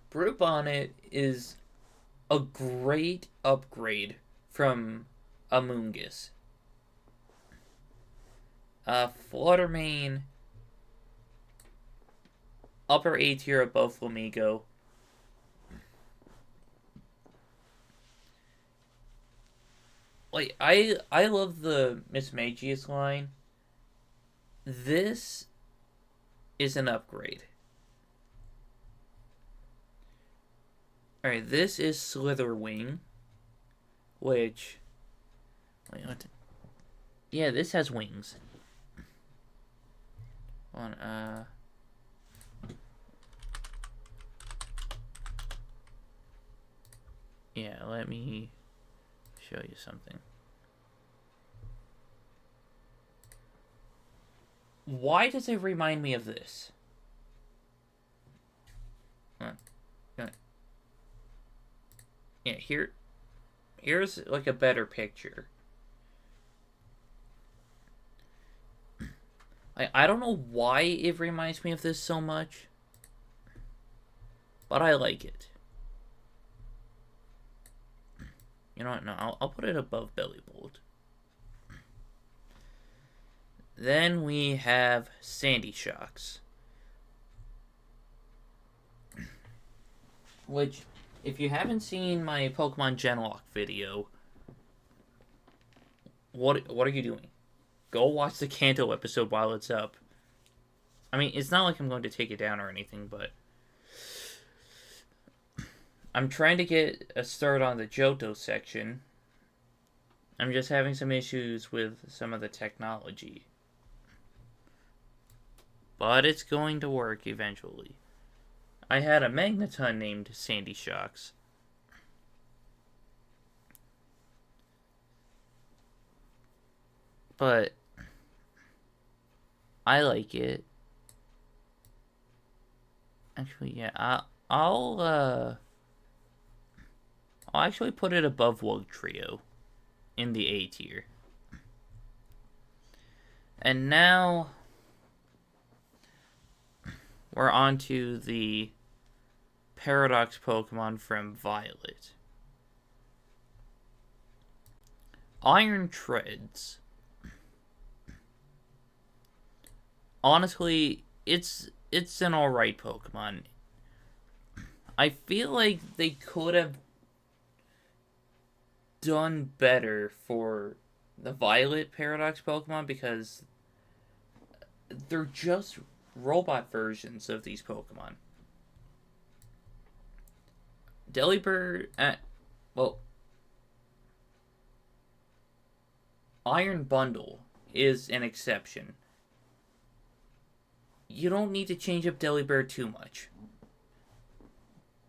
Brute Bonnet is a great upgrade from Amoonguss. Fluttermane, upper A tier above Flamigo. Like, I love the Mismagius line. This is an upgrade. Alright, this is Slitherwing, which, wait, what? Yeah, this has wings. Yeah, let me show you something. Why does it remind me of this? Yeah, here's like a better picture. I don't know why it reminds me of this so much, but I like it. You know what? No, I'll put it above Belly Bolt. Then we have Sandy Shocks, which, if you haven't seen my Pokemon Genlock video, what are you doing? Go watch the Kanto episode while it's up. I mean, it's not like I'm going to take it down or anything, but I'm trying to get a start on the Johto section. I'm just having some issues with some of the technology. But it's going to work eventually. I had a Magneton named Sandy Shocks. But I like it. Actually, yeah, I'll actually put it above Wugtrio in the A tier. And now we're on to the Paradox Pokemon from Violet. Iron Treads. Honestly, it's an alright Pokemon. I feel like they could have done better for the Violet Paradox Pokemon because they're just robot versions of these Pokemon. Delibird, well, Iron Bundle is an exception. You don't need to change up Delibird too much.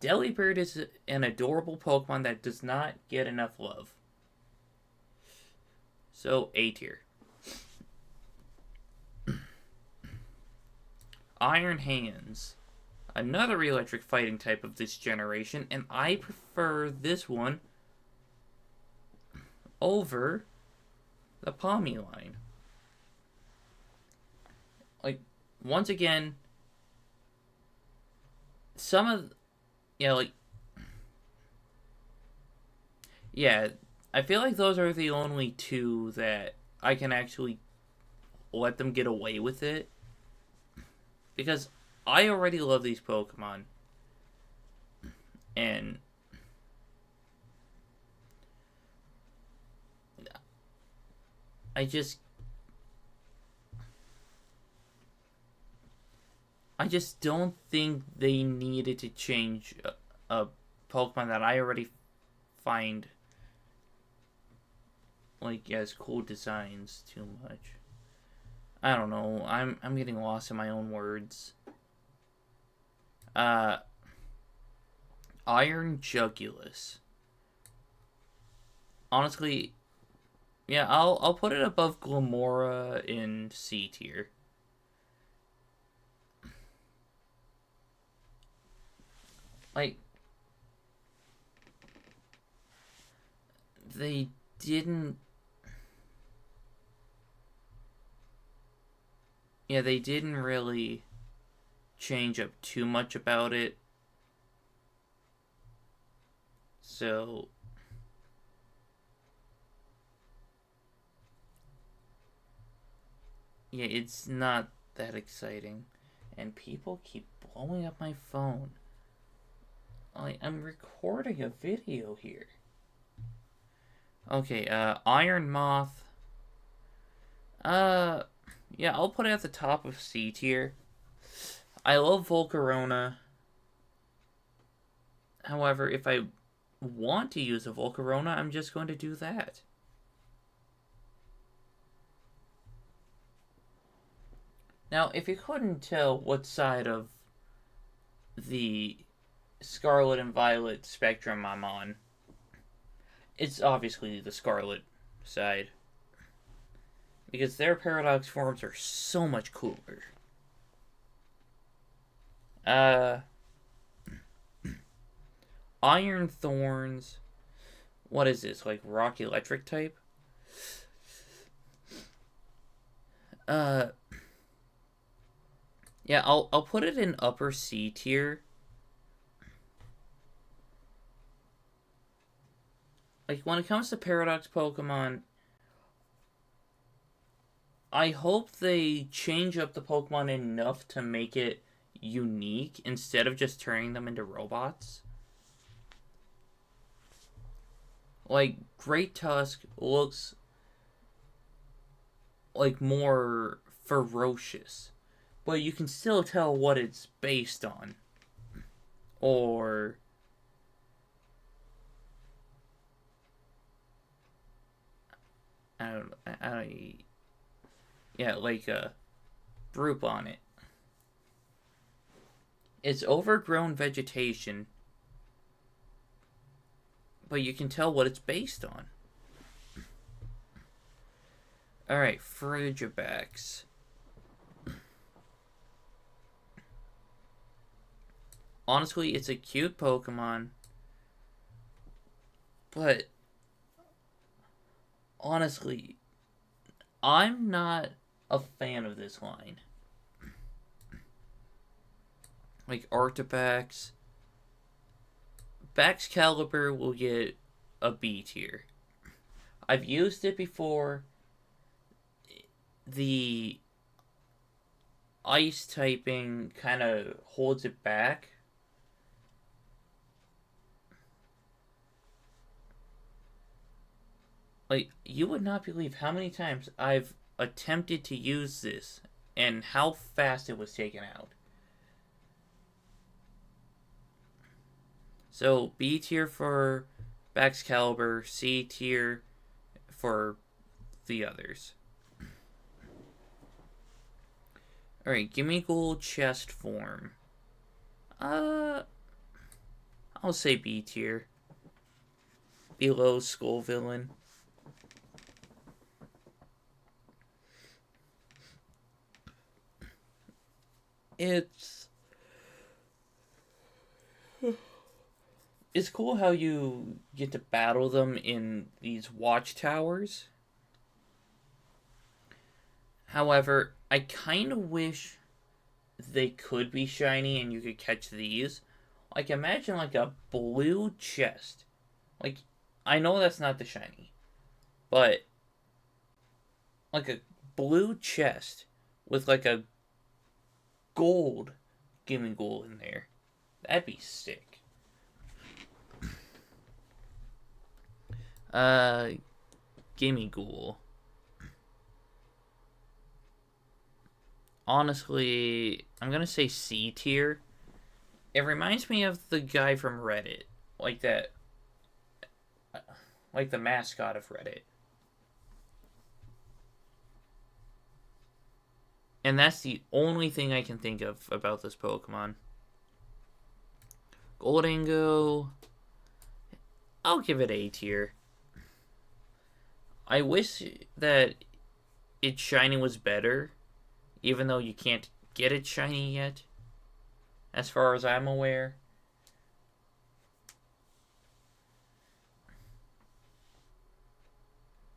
Delibird is an adorable Pokemon that does not get enough love. So, A tier. Iron Hands. Another electric fighting type of this generation, and I prefer this one over the Palmy line. Like, once again, some of... Yeah, I feel like those are the only two that I can actually let them get away with it. Because I already love these Pokemon. And I just don't think they needed to change a Pokemon that I already find like has cool designs too much. I don't know. I'm getting lost in my own words. Iron Jugulus. Honestly, yeah, I'll put it above Glamora in C tier. Like, they didn't... Yeah, they didn't really change up too much about it. So... Yeah, it's not that exciting. And people keep blowing up my phone. I'm recording a video here. Okay, Iron Moth. Yeah, I'll put it at the top of C tier. I love Volcarona. However, if I want to use a Volcarona, I'm just going to do that. Now, if you couldn't tell what side of the Scarlet and Violet spectrum I'm on, It's obviously the Scarlet side. Because their Paradox forms are so much cooler. Uh, Iron Thorns. What is this? Like rock electric type? Uh, yeah, I'll put it in upper C tier. Like when it comes to Paradox Pokemon, I hope they change up the Pokemon enough to make it unique instead of just turning them into robots. Like Great Tusk looks like more ferocious, but you can still tell what it's based on. Or yeah, like a group on it. It's overgrown vegetation, but you can tell what it's based on. Alright, Frigibax. Honestly, it's a cute Pokemon, but honestly, I'm not a fan of this line. Like Arctibax. Baxcalibur will get a B tier. I've used it before. The ice typing kind of holds it back. Like, you would not believe how many times I've attempted to use this and how fast it was taken out. So, B tier for Baxcalibur, C tier for the others. Alright, Gimmighoul chest form. I'll say B tier. Below Skull Villain. It's cool how you get to battle them in these watchtowers. However, I kind of wish they could be shiny and you could catch these. Like, imagine like a blue chest. Like, I know that's not the shiny, but like a blue chest with like a gold Gimmighoul in there. That'd be sick. Gimmighoul. Honestly, I'm gonna say C tier. It reminds me of the guy from Reddit, like that, like the mascot of Reddit. And that's the only thing I can think of about this Pokemon. Goldingo, I'll give it A tier. I wish that its shiny was better, even though you can't get it shiny yet, as far as I'm aware.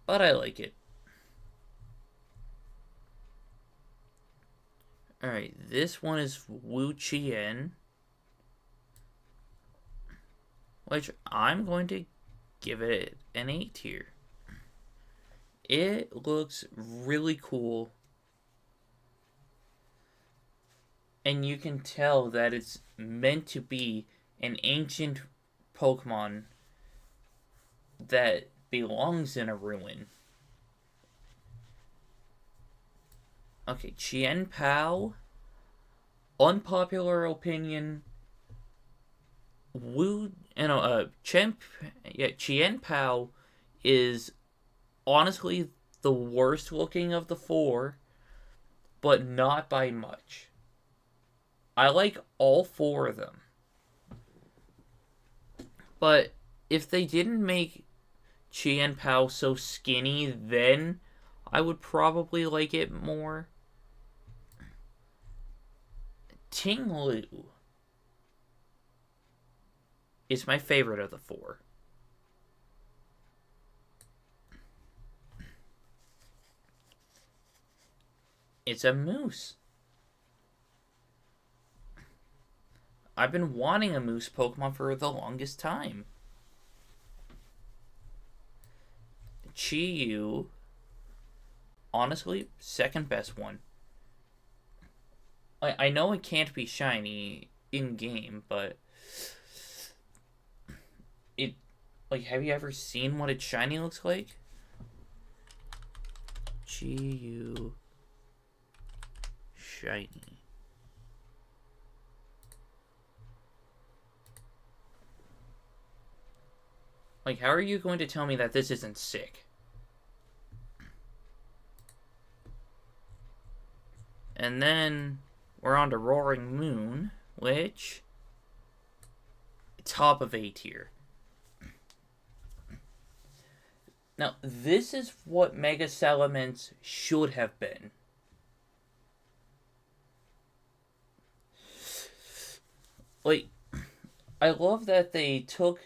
But I like it. Alright, this one is Wu Chien, which I'm going to give it an A tier. It looks really cool, and you can tell that it's meant to be an ancient Pokemon that belongs in a ruin. Okay, Chien Pao. Unpopular opinion. Chien Pao is honestly the worst looking of the four, but not by much. I like all four of them. But if they didn't make Chien Pao so skinny, then I would probably like it more. Ting Lu is my favorite of the four. It's a moose. I've been wanting a moose Pokemon for the longest time. Chi-Yu, honestly, second best one. I know it can't be shiny in game, but it, like, have you ever seen what its shiny looks like? Chi-Yu shiny. Like, how are you going to tell me that this isn't sick? And then we're on to Roaring Moon, which top of A tier. Now, this is what Mega Salamence should have been. Like, I love that they took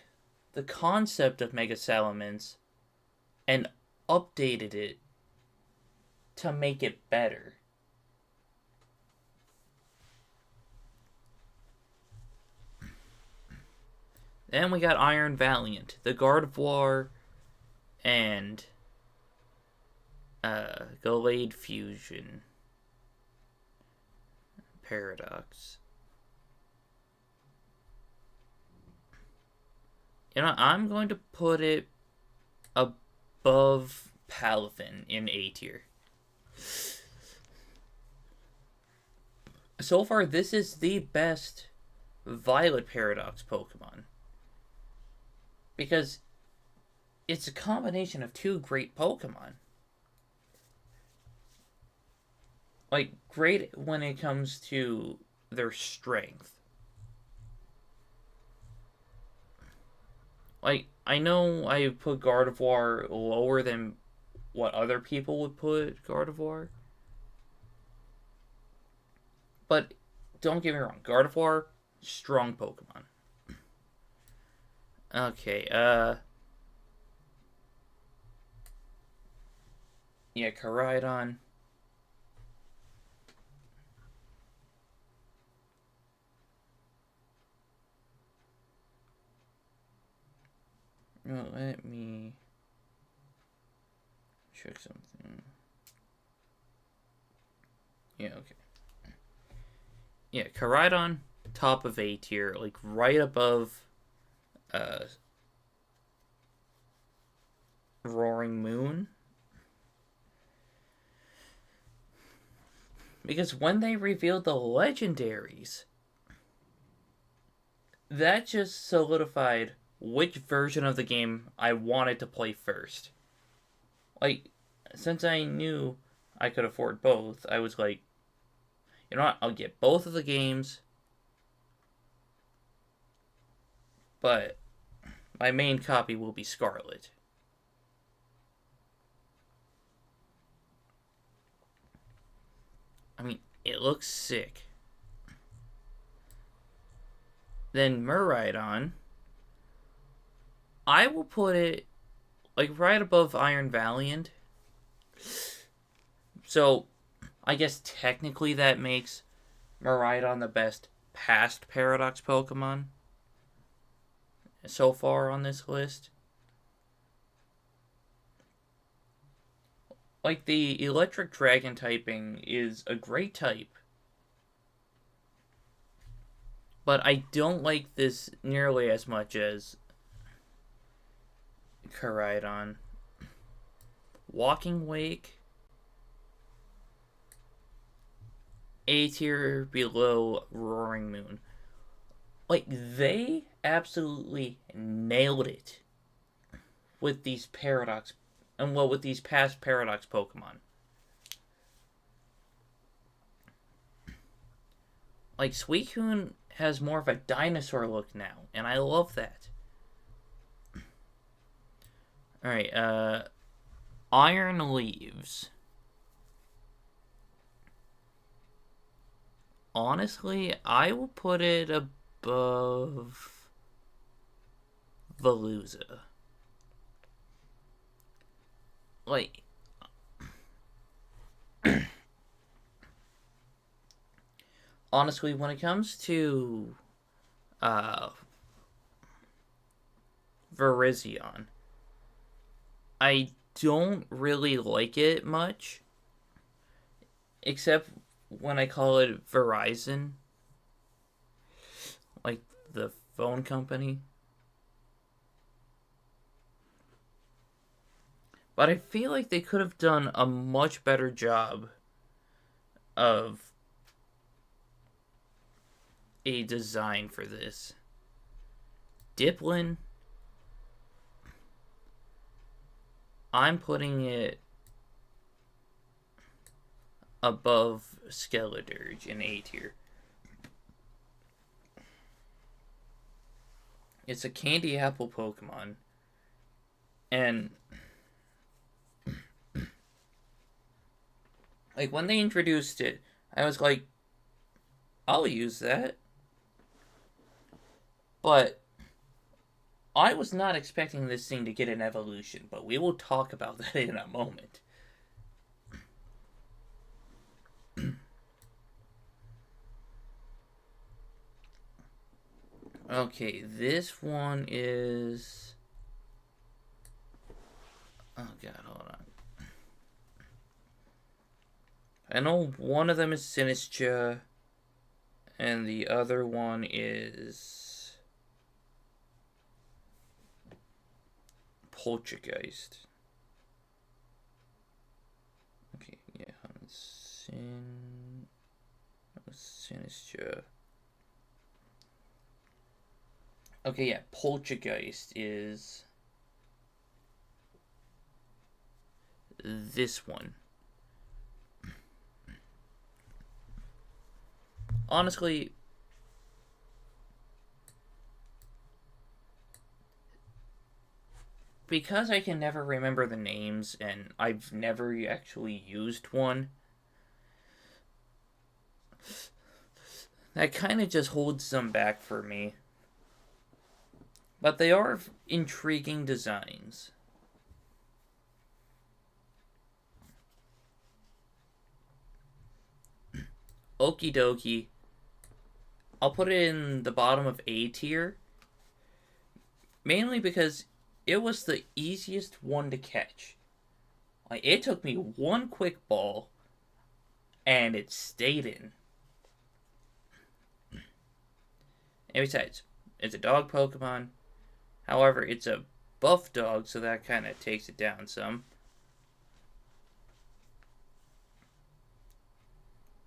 the concept of Mega Salamence and updated it to make it better. Then we got Iron Valiant, the Gardevoir, and Gallade Fusion Paradox. You know, I'm going to put it above Palafin in A tier. So far, this is the best Violet Paradox Pokemon. Because it's a combination of two great Pokemon. Like, great when it comes to their strength. Like, I know I put Gardevoir lower than what other people would put Gardevoir. But don't get me wrong, Gardevoir, strong Pokemon. Okay, yeah, Koraidon. Well, let me check something. Yeah, okay. Yeah, Koraidon, top of A tier, like right above Roaring Moon. Because when they revealed the legendaries, that just solidified which version of the game I wanted to play first. Like, since I knew I could afford both, I was like, you know what, I'll get both of the games, but my main copy will be Scarlet. I mean, it looks sick. Then Miraidon, I will put it like right above Iron Valiant. So, I guess technically that makes Miraidon the best past Paradox Pokemon so far on this list. Like, the Electric Dragon typing is a great type. But I don't like this nearly as much as Koraidon. Walking Wake, A tier below Roaring Moon. Like, they absolutely nailed it with these Paradox, and well, with these past Paradox Pokemon. Like, Suicune has more of a dinosaur look now, and I love that. Alright, Iron Leaves. Honestly, I will put it above Veluza. Like, honestly, when it comes to uh, Virizion, I don't really like it much, except when I call it Verizon, like the phone company. But I feel like they could have done a much better job of a design for this. Diplin, I'm putting it above Skeledirge in A tier. It's a candy apple Pokemon. And like when they introduced it, I was like, I'll use that. But I was not expecting this thing to get an evolution, but we will talk about that in a moment. Okay, this one is... Oh god, hold on. I know one of them is Sinistra, and the other one is Poltergeist. Okay, yeah, Sinistra. Okay, yeah, Poltergeist is this one. Honestly, because I can never remember the names and I've never actually used one, that kind of just holds them back for me. But they are intriguing designs. Okie dokie. I'll put it in the bottom of A tier. Mainly because it was the easiest one to catch. Like, it took me one quick ball and it stayed in. And besides, it's a dog Pokemon. However, it's a buff dog, so that kind of takes it down some.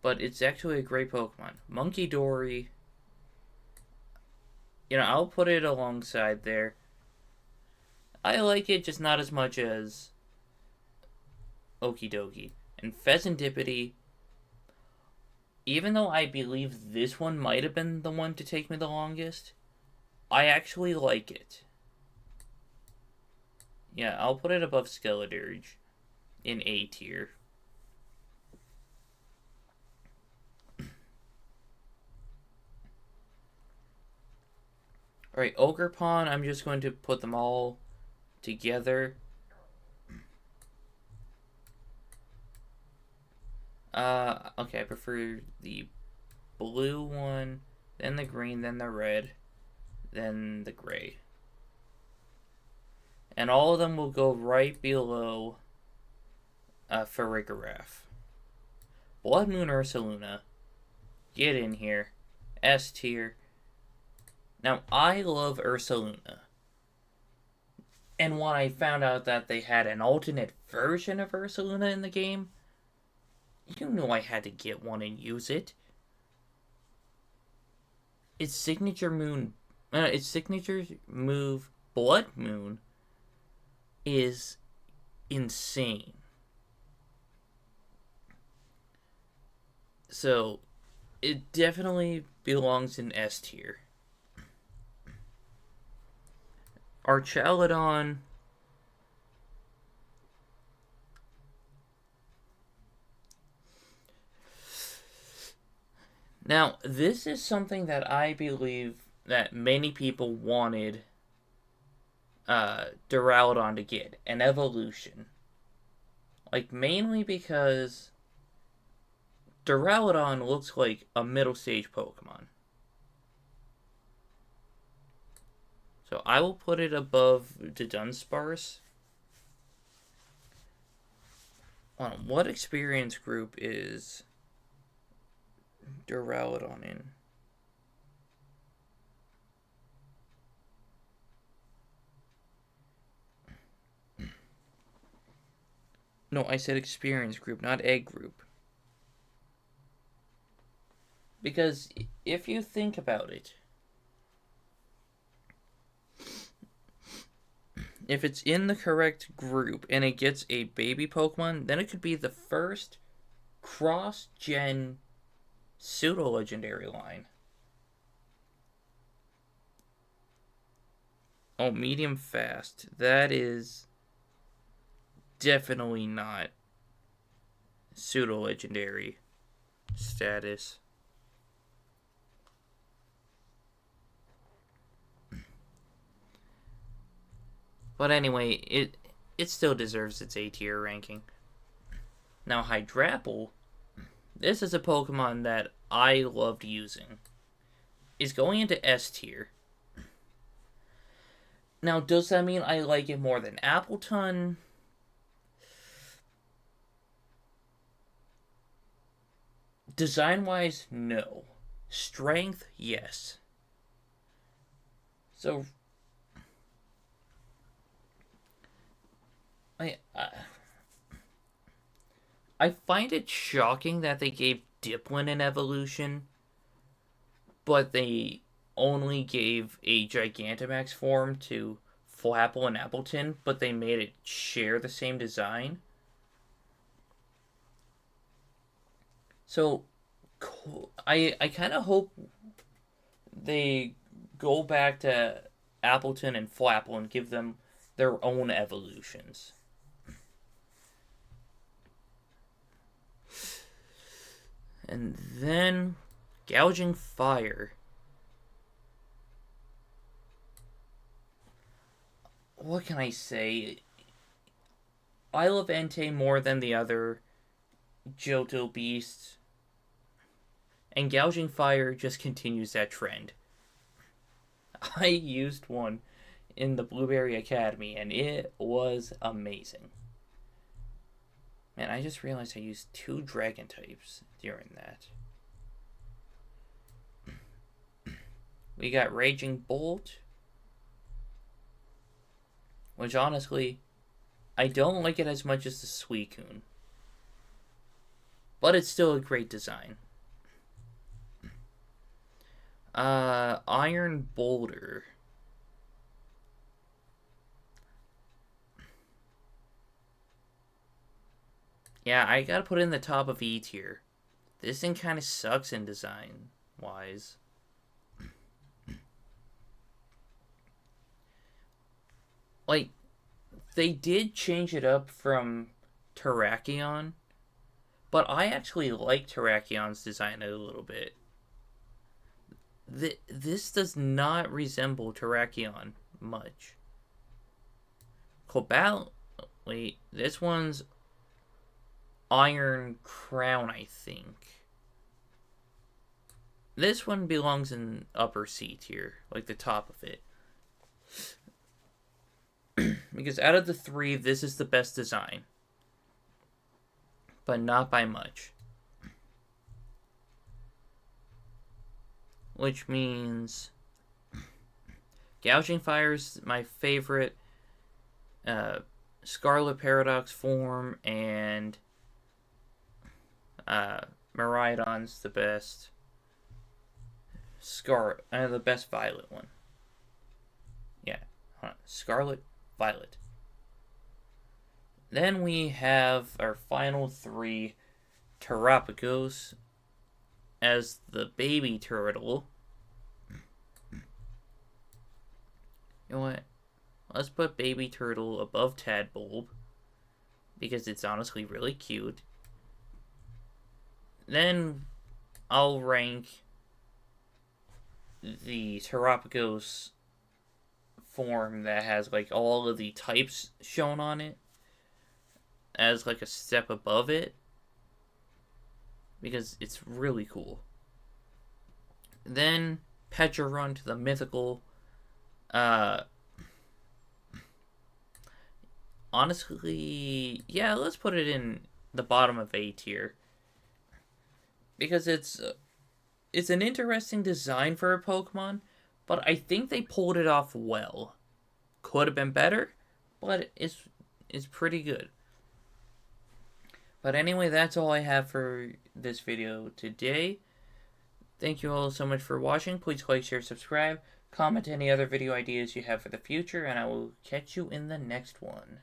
But it's actually a great Pokemon. Monkey Dory. You know, I'll put it alongside there. I like it, just not as much as Okie dokie. And Pheasantipity, even though I believe this one might have been the one to take me the longest, I actually like it. Yeah, I'll put it above Skeledirge in A tier. Alright, Ogerpon, I'm just going to put them all together. Okay, I prefer the blue one, then the green, then the red, then the gray. And all of them will go right below Farigiraf. Blood Moon Ursaluna. Get in here. S tier. Now, I love Ursaluna. And when I found out that they had an alternate version of Ursaluna in the game, you know I had to get one and use it. Its signature move, Blood Moon, is insane. So, it definitely belongs in S tier. Archaludon, Now, this is something that I believe that many people wanted Duraludon to get, an evolution. Like, mainly because Duraludon looks like a middle stage Pokemon. So I will put it above the Dunsparce. What experience group is Duraludon in? No, I said experience group, not egg group. Because if you think about it, if it's in the correct group and it gets a baby Pokemon, then it could be the first cross-gen pseudo-legendary line. Oh, medium fast. That is definitely not pseudo-legendary status. But anyway, it still deserves its A tier ranking. Now, Hydrapple, this is a Pokemon that I loved using, is going into S tier. Now, does that mean I like it more than Appletun? Design-wise, no. Strength, yes. So, I find it shocking that they gave Dipplin an evolution, but they only gave a Gigantamax form to Flapple and Appleton, but they made it share the same design. So, I kind of hope they go back to Appleton and Flapple and give them their own evolutions. And then Gouging Fire. What can I say? I love Entei more than the other Johto beasts. And Gouging Fire just continues that trend. I used one in the Blueberry Academy and it was amazing. Man, I just realized I used 2 dragon types during that. We got Raging Bolt, which honestly, I don't like it as much as the Suicune. But it's still a great design. Iron Boulder. Yeah, I gotta put it in the top of E tier. This thing kind of sucks in design wise. Like, they did change it up from Terrakion, but I actually like Terrakion's design a little bit. This does not resemble Terrakion much. Cobalt, wait, this one's Iron Crown, I think. This one belongs in upper C tier, like the top of it. Because out of the 3, this is the best design. But not by much. Which means Gouging Fire is my favorite. Scarlet Paradox form and Miraidon's the best. The best Violet one. Yeah, Scarlet, Violet. Then we have our final 3, Terapagos as the baby turtle. You know what? Let's put baby turtle above Tadbulb because it's honestly really cute. Then I'll rank the Terapagos form that has like all of the types shown on it as like a step above it, because it's really cool. Then Petra run to the mythical. Honestly, yeah, let's put it in the bottom of A tier, because it's an interesting design for a Pokemon, but I think they pulled it off well. Could have been better, but it's pretty good. But anyway, that's all I have for this video today. Thank you all so much for watching. Please like, share, subscribe, comment any other video ideas you have for the future, and I will catch you in the next one.